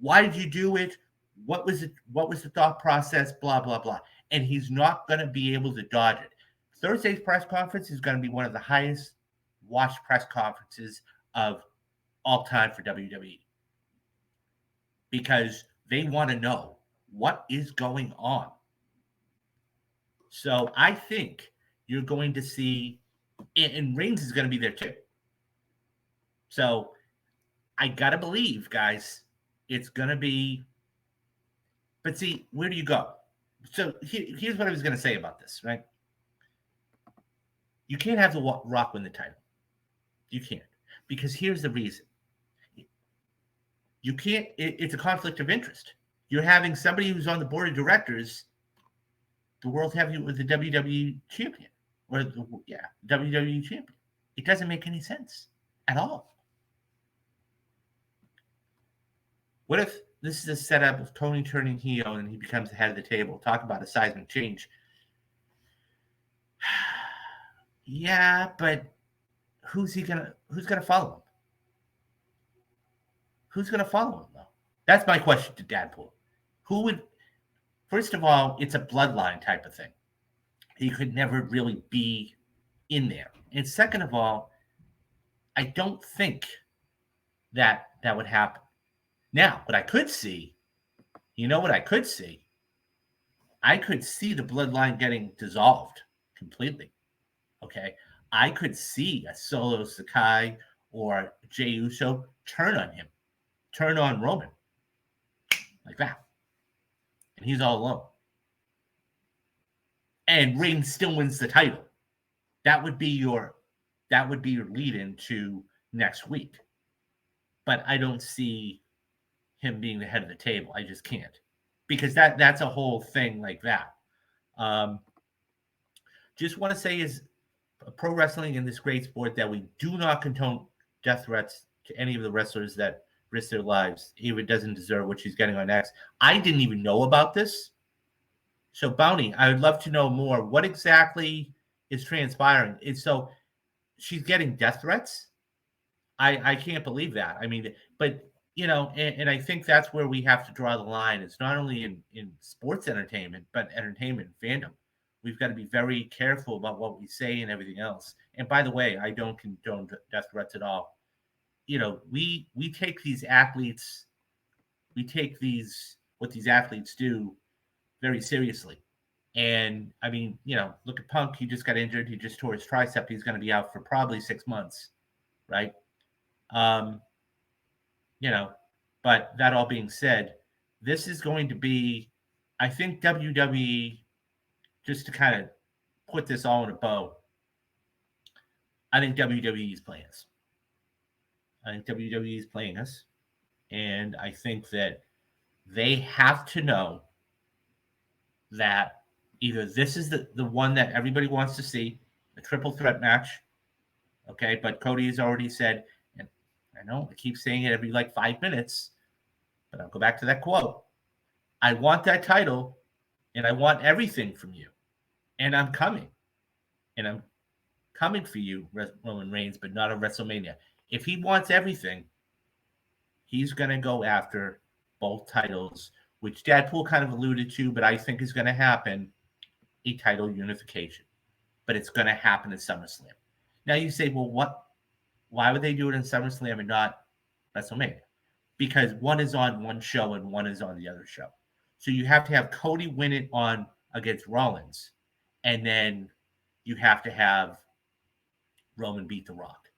why did you do it? What was it? What was the thought process? Blah, blah, blah. And he's not going to be able to dodge it. Thursday's press conference is going to be one of the highest watched press conferences of all time for WWE, because they want to know what is going on. So I think you're going to see, and Reigns is going to be there too. So I got to believe, guys, it's going to be. But see, where do you go? So here's what I was going to say about this, right? You can't have The Rock win the title. You can't. Because here's the reason. You can't, it's a conflict of interest. You're having somebody who's on the board of directors, the world heavyweight with the WWE champion, or WWE champion. It doesn't make any sense at all. What if this is a setup of Tony turning heel and he becomes the head of the table? Talk about a seismic change. Yeah, but who's gonna follow him? Who's gonna follow him though? That's my question to Deadpool. Who would? First of all, it's a bloodline type of thing. He could never really be in there. And second of all, I don't think that would happen. Now, what I could see, what I could see? I could see the bloodline getting dissolved completely. Okay. I could see a Solo Sakai or Jey Uso turn on him, turn on Roman like that. And he's all alone. And Reigns still wins the title. That would be your lead into next week. But I don't see him being the head of the table. I just can't. Because that's a whole thing like that. Just want to say is pro wrestling in this great sport that we do not condone death threats to any of the wrestlers that risk their lives. Ava doesn't deserve what she's getting on X. I didn't even know about this. So, Bounty, I would love to know more. What exactly is transpiring? And so she's getting death threats? I can't believe that. I mean, but, and I think that's where we have to draw the line. It's not only in sports entertainment, but entertainment fandom. We've got to be very careful about what we say and everything else. And by the way, I don't condone death threats at all. We take these athletes, what these athletes do very seriously. And I mean, look at Punk. He just got injured. He just tore his tricep. He's going to be out for probably 6 months, right? But that all being said, this is going to be, I think WWE, just to kind of put this all in a bow, I think WWE is playing us. And I think that they have to know that either this is the one that everybody wants to see, a triple threat match, okay? But Cody has already said, and I know I keep saying it every 5 minutes, but I'll go back to that quote. I want that title, and I want everything from you, and I'm coming. And I'm coming for you, Roman Reigns, but not at WrestleMania. If he wants everything, he's going to go after both titles, which Deadpool kind of alluded to, but I think is going to happen, a title unification. But it's going to happen at SummerSlam. Now you say, well, why would they do it in SummerSlam and not WrestleMania? Because one is on one show and one is on the other show. So you have to have Cody win it against Rollins, and then you have to have Roman beat The Rock.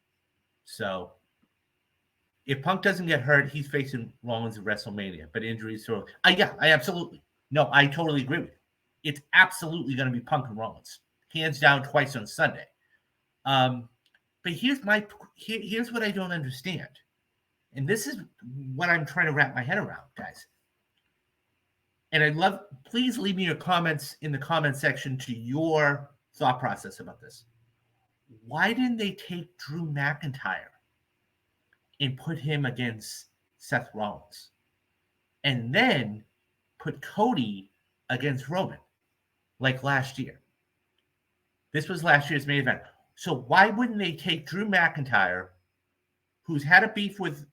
So if Punk doesn't get hurt, he's facing Rollins at WrestleMania, but injuries. So I absolutely. No, I totally agree with you. it's absolutely going to be Punk and Rollins, hands down, twice on Sunday. But here's what I don't understand, and this is what I'm trying to wrap my head around, guys. And I'd love, please leave me your comments in the comment section to your thought process about this. Why didn't they take Drew McIntyre and put him against Seth Rollins, and then put Cody against Roman like last year? This was last year's main event. So why wouldn't they take Drew McIntyre, who's had a beef with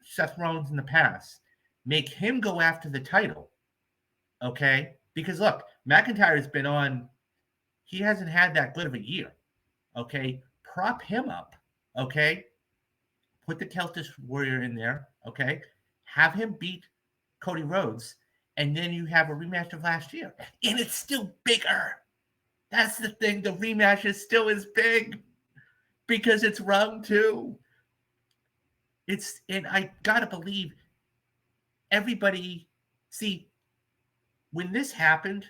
Seth Rollins in the past, make him go after the title? Okay? Because look, McIntyre's been on, he hasn't had that good of a year. Okay? Prop him up. Okay? Put the Celtic Warrior in there. Okay? Have him beat Cody Rhodes, and then you have a rematch of last year. And it's still bigger. That's the thing. The rematch is still as big because it's round 2. And I gotta believe everybody. See, when this happened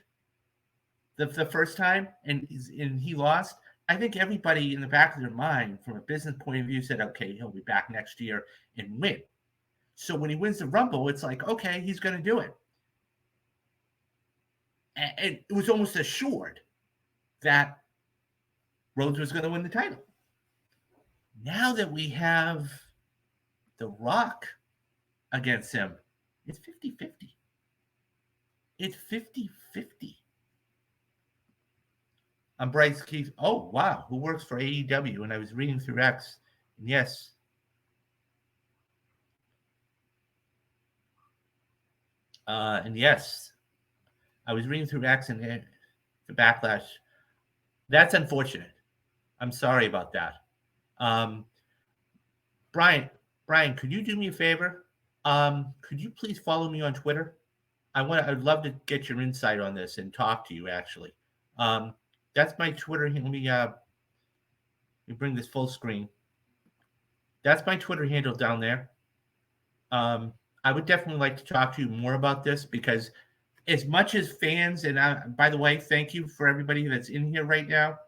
the first time and he lost, I think everybody in the back of their mind, from a business point of view, said, "Okay, he'll be back next year and win." So when he wins the Rumble, it's like, okay, he's going to do it. And it was almost assured that Rhodes was going to win the title. Now that we have The Rock against him, it's 50-50. It's 50-50. I'm Bryce Keith. Oh, wow. Who works for AEW? And I was reading through X. And yes. I was reading through X and the backlash. That's unfortunate. I'm sorry about that. Brian, could you do me a favor? Could you please follow me on Twitter? I'd love to get your insight on this and talk to you, actually. That's my Twitter. Let me bring this full screen. That's my Twitter handle down there. I would definitely like to talk to you more about this, because as much as fans, and by the way, thank you for everybody that's in here right now.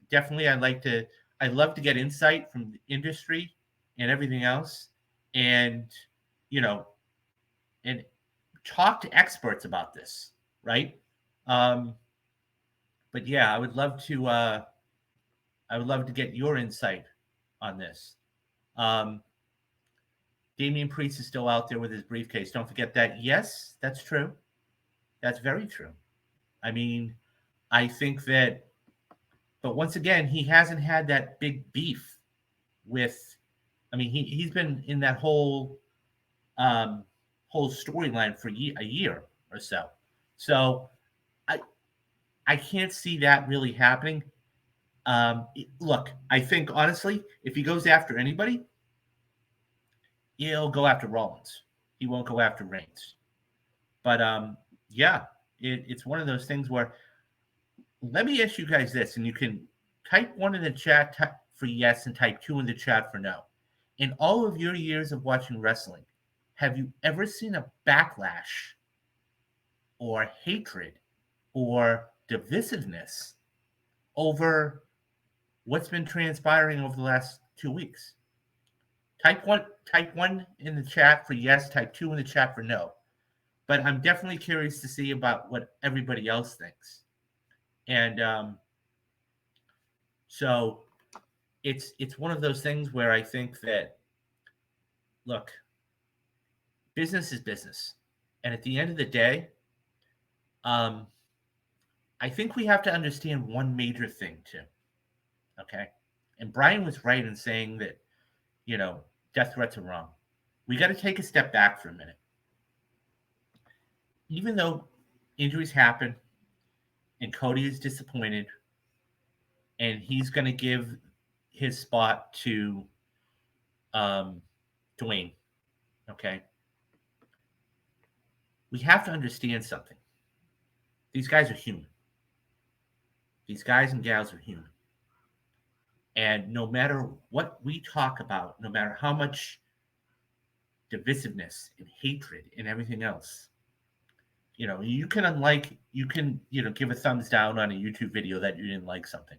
Definitely, I'd love to get insight from the industry and everything else, and and talk to experts about this, right? But yeah, I would love to get your insight on this. Damian Priest is still out there with his briefcase. Don't forget that. Yes, that's true. That's very true. I mean, I think that, but once again, he hasn't had that big beef with, I mean, he's been in that whole storyline for a year or so. So I can't see that really happening. Look, I think, honestly, if he goes after anybody, he'll go after Rollins. He won't go after Reigns. But yeah, it's one of those things where, let me ask you guys this, and you can type 1 in the chat for yes and type 2 in the chat for no. In all of your years of watching wrestling, have you ever seen a backlash or hatred or divisiveness over what's been transpiring over the last 2 weeks? Type one in the chat for yes, type 2 in the chat for no. But I'm definitely curious to see about what everybody else thinks. And so it's one of those things where I think that, look, business is business. And at the end of the day, I think we have to understand one major thing too. Okay? And Brian was right in saying that, death threats are wrong. We got to take a step back for a minute. Even though injuries happen and Cody is disappointed and he's going to give his spot to Dwayne, okay? We have to understand something. These guys are human. These guys and gals are human. And no matter what we talk about, no matter how much divisiveness and hatred and everything else, You can give a thumbs down on a YouTube video that you didn't like something.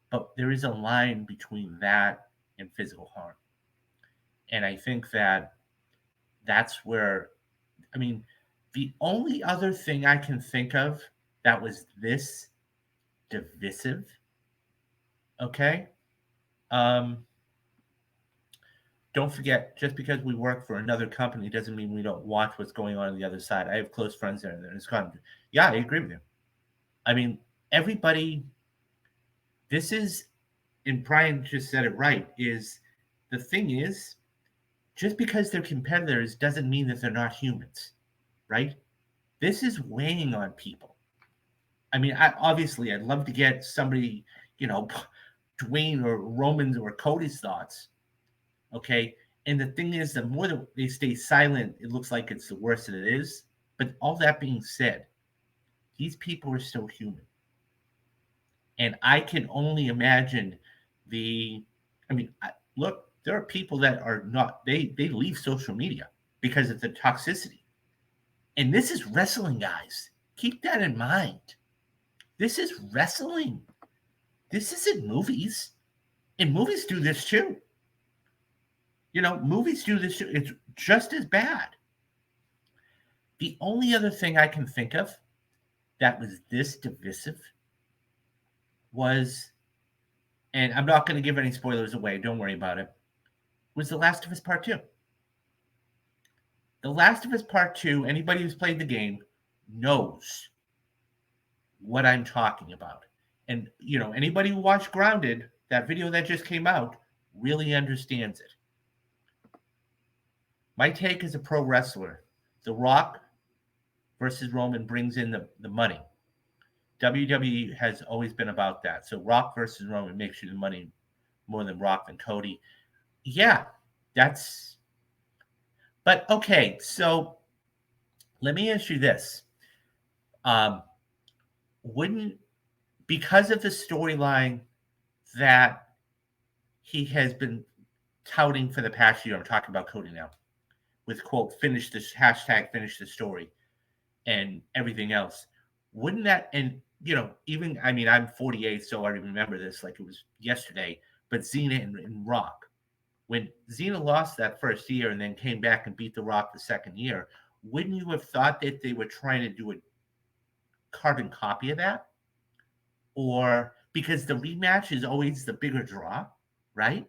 But there is a line between that and physical harm. And I think that's where, I mean, the only other thing I can think of that was this divisive, okay? Um, don't forget, just because we work for another company doesn't mean we don't watch what's going on the other side. I have close friends there, and it's gone. Yeah, I agree with you. I mean, everybody, this is, and Brian just said it right, is the thing is, just because they're competitors doesn't mean that they're not humans, right? This is weighing on people. I mean, obviously, I'd love to get somebody, Dwayne or Roman's or Cody's thoughts. Okay. And the thing is, the more that they stay silent, it looks like it's the worse that it is. But all that being said, these people are still human. And I can only imagine look, there are people that are not, they leave social media because of the toxicity. And this is wrestling, guys. Keep that in mind. This is wrestling. This isn't movies. And movies do this too. Movies do this too. It's just as bad. The only other thing I can think of that was this divisive was, and I'm not going to give any spoilers away, don't worry about it, was The Last of Us Part 2. The Last of Us Part 2, anybody who's played the game knows what I'm talking about. And, anybody who watched Grounded, that video that just came out, really understands it. My take as a pro wrestler, The Rock versus Roman brings in the money. WWE has always been about that. So Rock versus Roman makes you the money more than Rock and Cody. Yeah, but okay, so let me ask you this. Because of the storyline that he has been touting for the past year, I'm talking about Cody now, with quote, finish this hashtag, finish the story and everything else. Wouldn't that, and even, I'm 48, so I remember this like it was yesterday, but Xena and Rock, when Xena lost that first year and then came back and beat The Rock the second year, wouldn't you have thought that they were trying to do a carbon copy of that? Or because the rematch is always the bigger draw, right?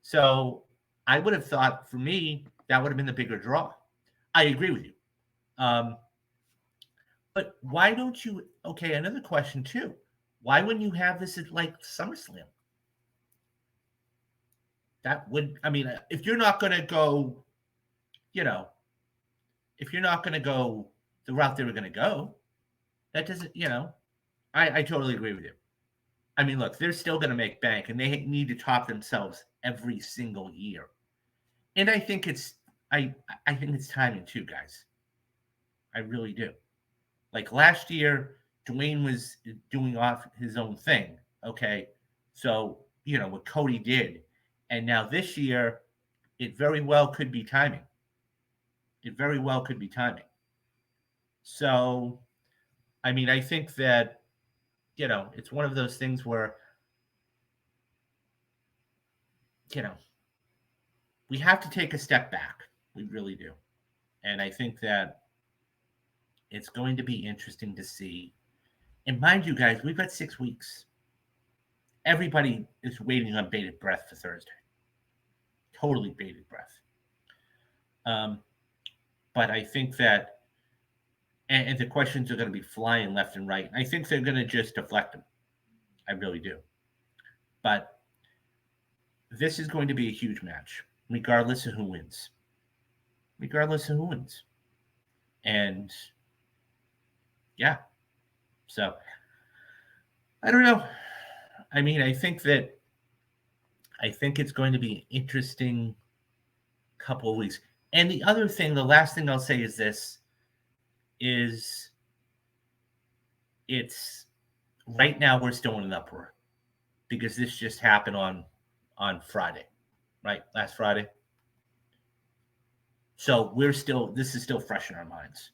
So I would have thought, for me, that would have been the bigger draw. I agree with you. But why don't you? Okay, another question too. Why wouldn't you have this at like SummerSlam? That would, if you're not going to go, if you're not going to go the route they were going to go, that doesn't, I totally agree with you. Look, they're still going to make bank, and they need to top themselves every single year. And I think it's timing too, guys. I really do. Like last year, Dwayne was doing off his own thing. Okay, so what Cody did, and now this year, it very well could be timing. It very well could be timing. So, I think that it's one of those things where we have to take a step back. We really do. And I think that it's going to be interesting to see. And mind you, guys, we've got 6 weeks. Everybody is waiting on bated breath for Thursday. Totally bated breath. But I think that, and the questions are going to be flying left and right. I think they're going to just deflect them. I really do. But this is going to be a huge match, regardless of who wins. Regardless of who wins. And yeah. So I don't know. I think it's going to be an interesting couple of weeks. And the other thing, the last thing I'll say is this, is it's right now we're still in an uproar because this just happened on Friday, right? Last Friday. So this is still fresh in our minds.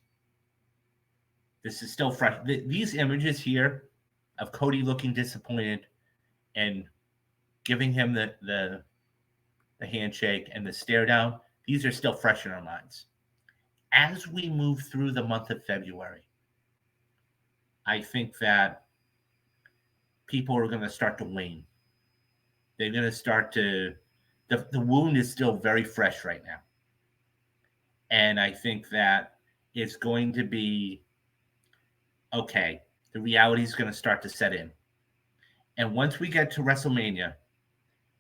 This is still fresh. These images here of Cody looking disappointed and giving him the handshake and the stare down, these are still fresh in our minds. As we move through the month of February, I think that people are going to start to wane. They're going to start to, the wound is still very fresh right now. And I think that it's going to be, okay, the reality is going to start to set in. And once we get to WrestleMania,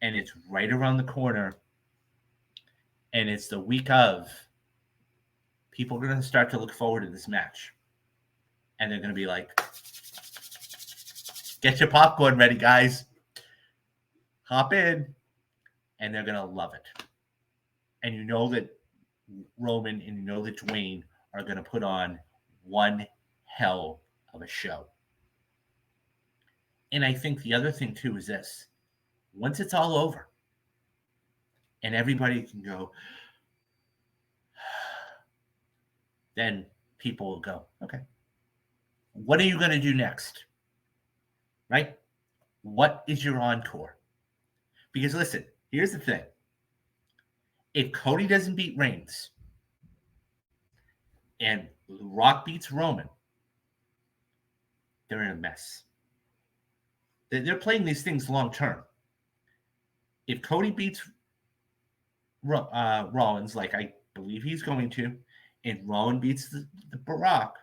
and it's right around the corner, and it's the week of, people are going to start to look forward to this match. And they're going to be like, get your popcorn ready, guys. Hop in. And they're going to love it. And you know that Roman and you know that Dwayne are going to put on one hell of a show. And I think the other thing, too, is this. Once it's all over and everybody can go, then people will go, okay, what are you going to do next? Right? What is your encore? Because listen, here's the thing. If Cody doesn't beat Reigns and The Rock beats Roman, they're in a mess. They're playing these things long term. If Cody beats Rollins, like I believe he's going to, and Rowan beats the Rock,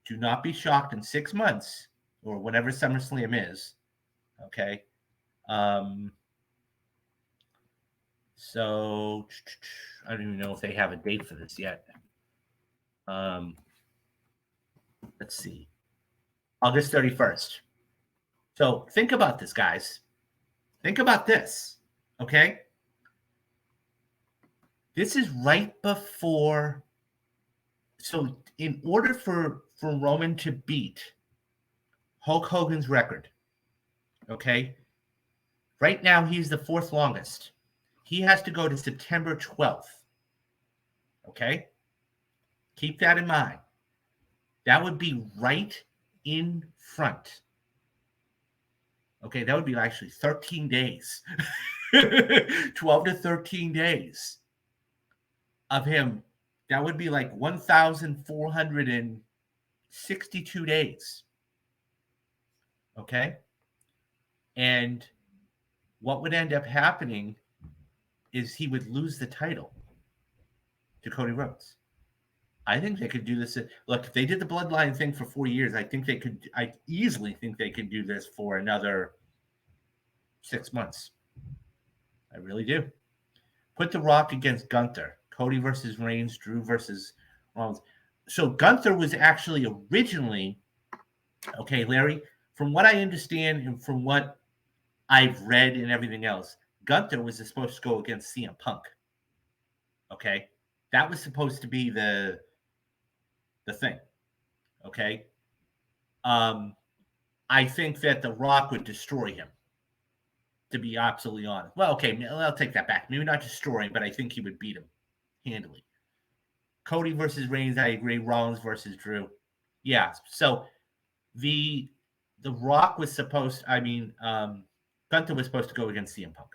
do not be shocked in 6 months or whatever SummerSlam is. Okay. So I don't even know if they have a date for this yet. Let's see. August 31st. So think about this, guys. Think about this. Okay. This is right before. So in order for Roman to beat Hulk Hogan's record, okay, right now he's the fourth longest. He has to go to September 12th. Okay? Keep that in mind. That would be right in front. Okay, that would be actually 13 days. 12 to 13 days of him. That would be like 1,462 days. Okay? And what would end up happening is he would lose the title to Cody Rhodes. I think they could do this. Look, if they did the bloodline thing for 4 years, I think they could. I easily think they could do this for another 6 months. I really do. Put The Rock against Gunther. Cody versus Reigns. Drew versus Rollins. So Gunther was actually originally, okay, Larry, from what I understand and from what I've read and everything else, Gunther was supposed to go against CM Punk. Okay? That was supposed to be the thing. Okay? I think that The Rock would destroy him, to be absolutely honest. Well, okay, I'll take that back. Maybe not destroy him, but I think he would beat him handily. Cody versus Reigns, I agree. Rollins versus Drew. Yeah, so the Rock was supposed, Gunther was supposed to go against CM Punk.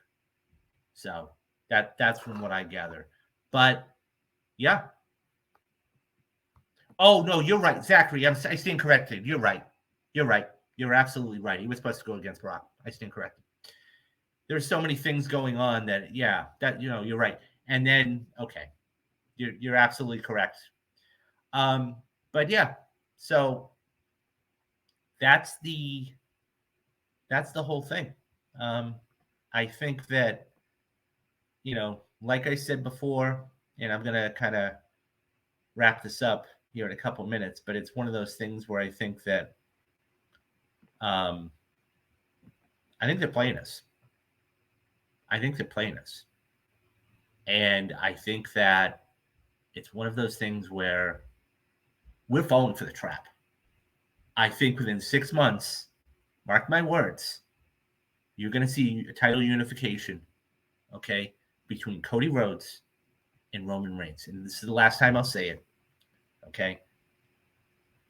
So that's from what I gather. But yeah. Oh no, you're right, Zachary. I stand corrected. You're right. You're absolutely right. He was supposed to go against Brock. I stand corrected. There's so many things going on that you're right. And then okay, you're absolutely correct. But yeah, so that's the whole thing. I think that, like I said before, and I'm gonna kind of wrap this up here in a couple minutes, but it's one of those things where I think that I think they're playing us. And I think that it's one of those things where we're falling for the trap. I think within 6 months, mark my words, you're going to see a title unification, okay, between Cody Rhodes and Roman Reigns. And this is the last time I'll say it, okay?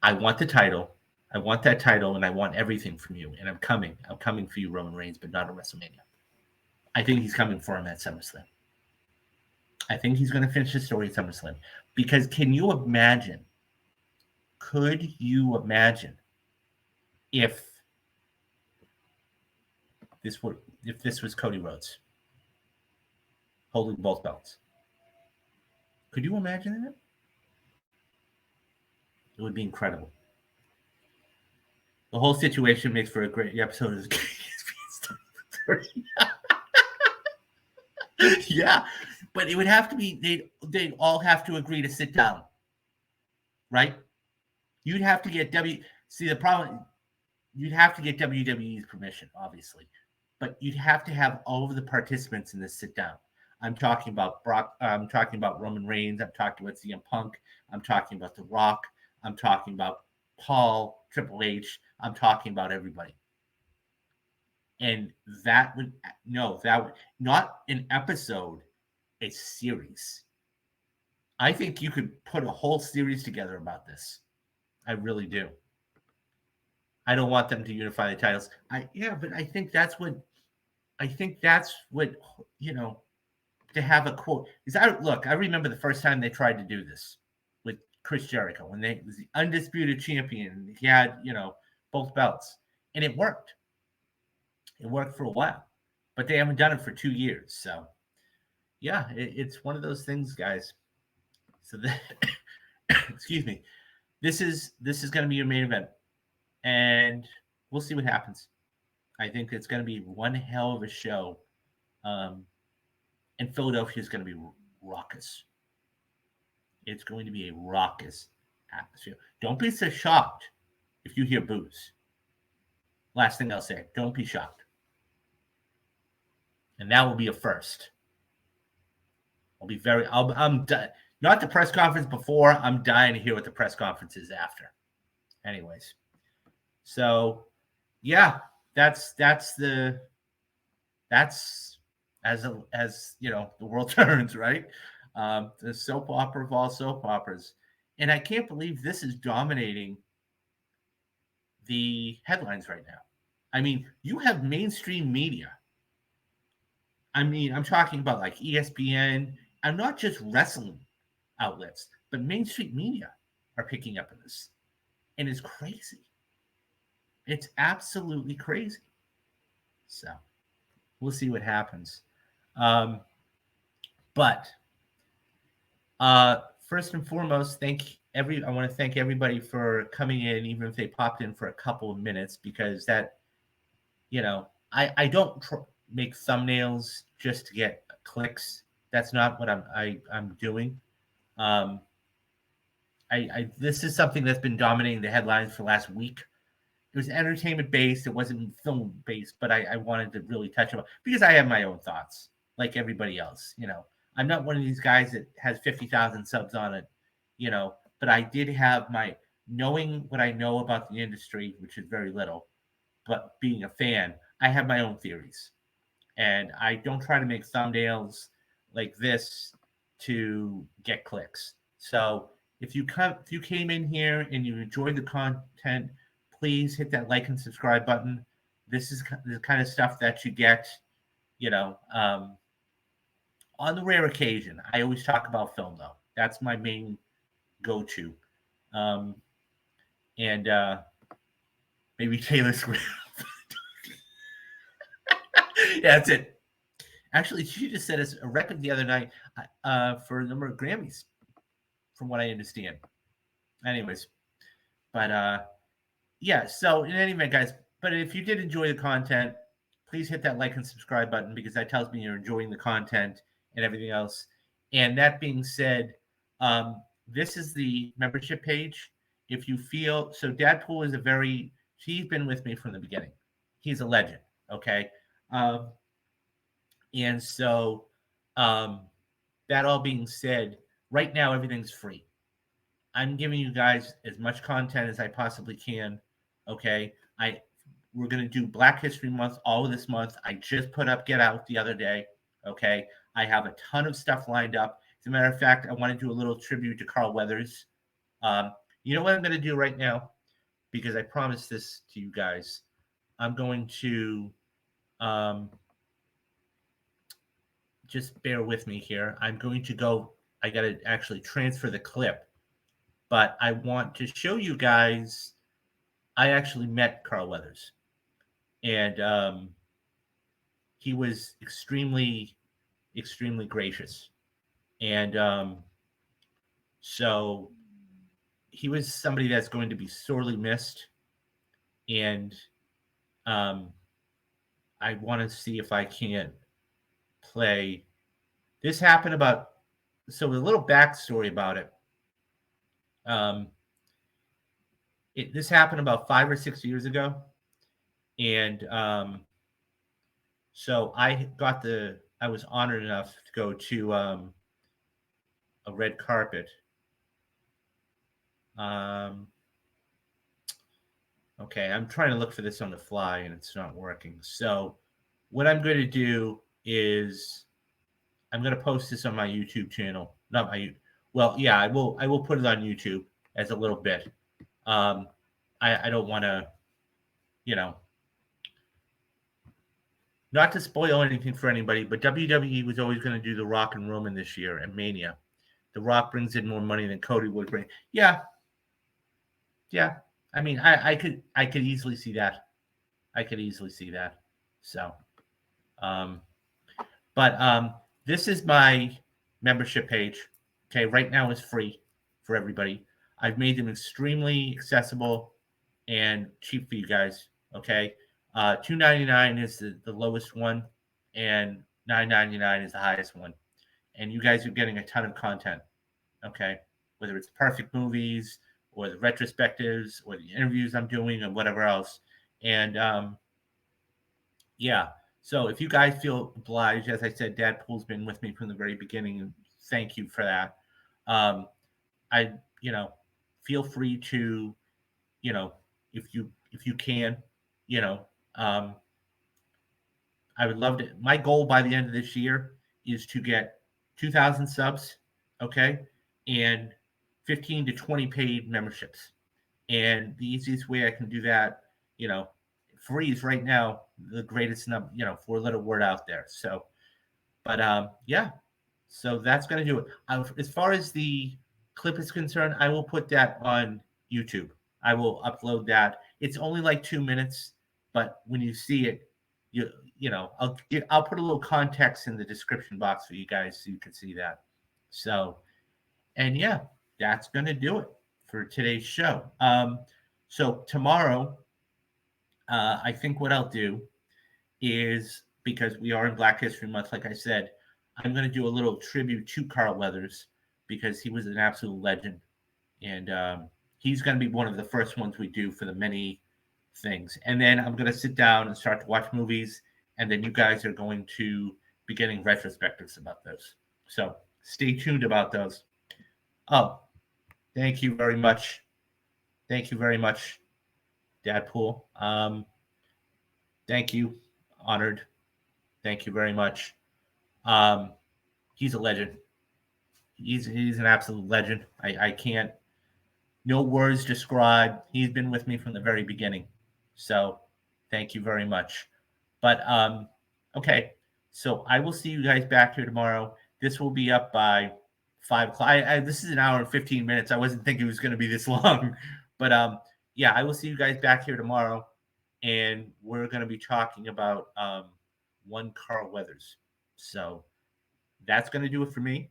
I want the title. I want that title, and I want everything from you. And I'm coming. I'm coming for you, Roman Reigns, but not at WrestleMania. I think he's coming for him at SummerSlam. I think he's going to finish the story at SummerSlam. Because can you imagine? Could you imagine if this was Cody Rhodes holding both belts? Could you imagine that? It would be incredible. The whole situation makes for a great episode of yeah, but it would have to be they'd all have to agree to sit down, right? You'd have to get see the problem. You'd have to get WWE's permission, obviously, but you'd have to have all of the participants in this sit down. I'm talking about Brock. I'm talking about Roman Reigns. I'm talking about CM Punk. I'm talking about The Rock. I'm talking about Paul, Triple H. I'm talking about everybody. And that would not an episode, a series. I think you could put a whole series together about this. I really do. I don't want them to unify the titles. But I think that's what to have a quote. I remember the first time they tried to do this with Chris Jericho when he was the undisputed champion. He had, both belts, and it worked. It worked for a while, but they haven't done it for 2 years. So, yeah, it's one of those things, guys. So, excuse me. This is going to be your main event, and we'll see what happens. I think it's going to be one hell of a show, and Philadelphia is going to be raucous. It's going to be a raucous atmosphere. Don't be so shocked if you hear boos. Last thing I'll say, don't be shocked. And that will be a first. I'm done. Not the press conference before. I'm dying to hear what the press conference is after. Anyways. So, yeah, that's as the world turns, right? The soap opera of all soap operas. And I can't believe this is dominating the headlines right now. I mean, you have mainstream media. I mean, I'm talking about like ESPN. I'm not just wrestling outlets, but mainstream media are picking up on this. And it's crazy. It's absolutely crazy. So we'll see what happens. But first and foremost, I want to thank everybody for coming in, even if they popped in for a couple of minutes, because that, I don't make thumbnails just to get clicks. That's not what I'm doing. This is something that's been dominating the headlines for the last week. It was entertainment based. It wasn't film based, but I wanted to really touch on it because I have my own thoughts, like everybody else. I'm not one of these guys that has 50,000 subs on it, but I did have my knowing what I know about the industry, which is very little, but being a fan, I have my own theories. And I don't try to make thumbnails like this to get clicks. So if you came in here and you enjoyed the content, please hit that like and subscribe button. This is the kind of stuff that you get, on the rare occasion. I always talk about film, though. That's my main go-to. And maybe Taylor Swift. Yeah, that's it. Actually, she just set us a record the other night for a number of Grammys, from what I understand. Anyways, but yeah, so in any event, guys, but if you did enjoy the content, please hit that like and subscribe button because that tells me you're enjoying the content and everything else. And that being said, this is the membership page. If you feel so, Dadpool is he's been with me from the beginning. He's a legend. Okay. And so, that all being said, right now everything's free. I'm giving you guys as much content as I possibly can. Okay. We're going to do Black History Month all of this month. I just put up Get Out the other day. Okay. I have a ton of stuff lined up. As a matter of fact, I want to do a little tribute to Carl Weathers. You know what I'm going to do right now? Because I promised this to you guys. I'm going to just bear with me here. I'm going to go. I got to actually transfer the clip, but I want to show you guys. I actually met Carl Weathers, and he was extremely, extremely gracious, and so he was somebody that's going to be sorely missed, and um, I want to see if I can play. This happened about, so a little backstory about it. Um, this happened about 5 or 6 years ago, and so I was honored enough to go to a red carpet. Okay, I'm trying to look for this on the fly, and it's not working. So what I'm going to do is I'm going to post this on my YouTube channel. Not my, well, yeah, I will. I will put it on YouTube as a little bit. I don't want to, you know, not to spoil anything for anybody, but WWE was always going to do The Rock and Roman this year at Mania. The Rock brings in more money than Cody would bring. Yeah. I mean, I could easily see that. I could easily see that. So, but this is my membership page. Okay, right now it's free for everybody. I've made them extremely accessible and cheap for you guys. Okay, $2.99 is the lowest one, and $9.99 is the highest one. And you guys are getting a ton of content. Okay, whether it's perfect movies or the retrospectives or the interviews I'm doing or whatever else. And yeah, so if you guys feel obliged, as I said, Dadpool's been with me from the very beginning, and thank you for that. I, feel free to, if you can, you know, um, I would love to. My goal by the end of this year is to get 2,000 subs, okay, and 15 to 20 paid memberships. And the easiest way I can do that, free is right now the greatest number, 4-letter word out there. So, but yeah, so that's going to do it. As far as the clip is concerned, I will put that on YouTube. I will upload that. It's only like 2 minutes, but when you see it, I'll put a little context in the description box for you guys so you can see that. So, and yeah, that's going to do it for today's show. So tomorrow, I think what I'll do is, because we are in Black History Month, like I said, I'm going to do a little tribute to Carl Weathers because he was an absolute legend. And he's going to be one of the first ones we do for the many things. And then I'm going to sit down and start to watch movies. And then you guys are going to be getting retrospectives about those. So stay tuned about those. Oh, thank you very much. Thank you very much, Dadpool. Thank you. Honored. Thank you very much. He's a legend. He's an absolute legend. I can't, no words describe. He's been with me from the very beginning. So thank you very much. But okay. So I will see you guys back here tomorrow. This will be up by 5 o'clock. This is an hour and 15 minutes. I wasn't thinking it was going to be this long. But yeah, I will see you guys back here tomorrow. And we're going to be talking about one Carl Weathers. So that's going to do it for me.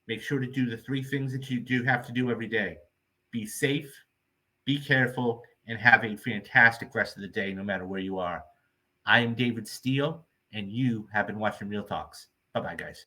Make sure to do the 3 things that you do have to do every day. Be safe, be careful, and have a fantastic rest of the day, no matter where you are. I am David Steele, and you have been watching Real Talks. Bye-bye, guys.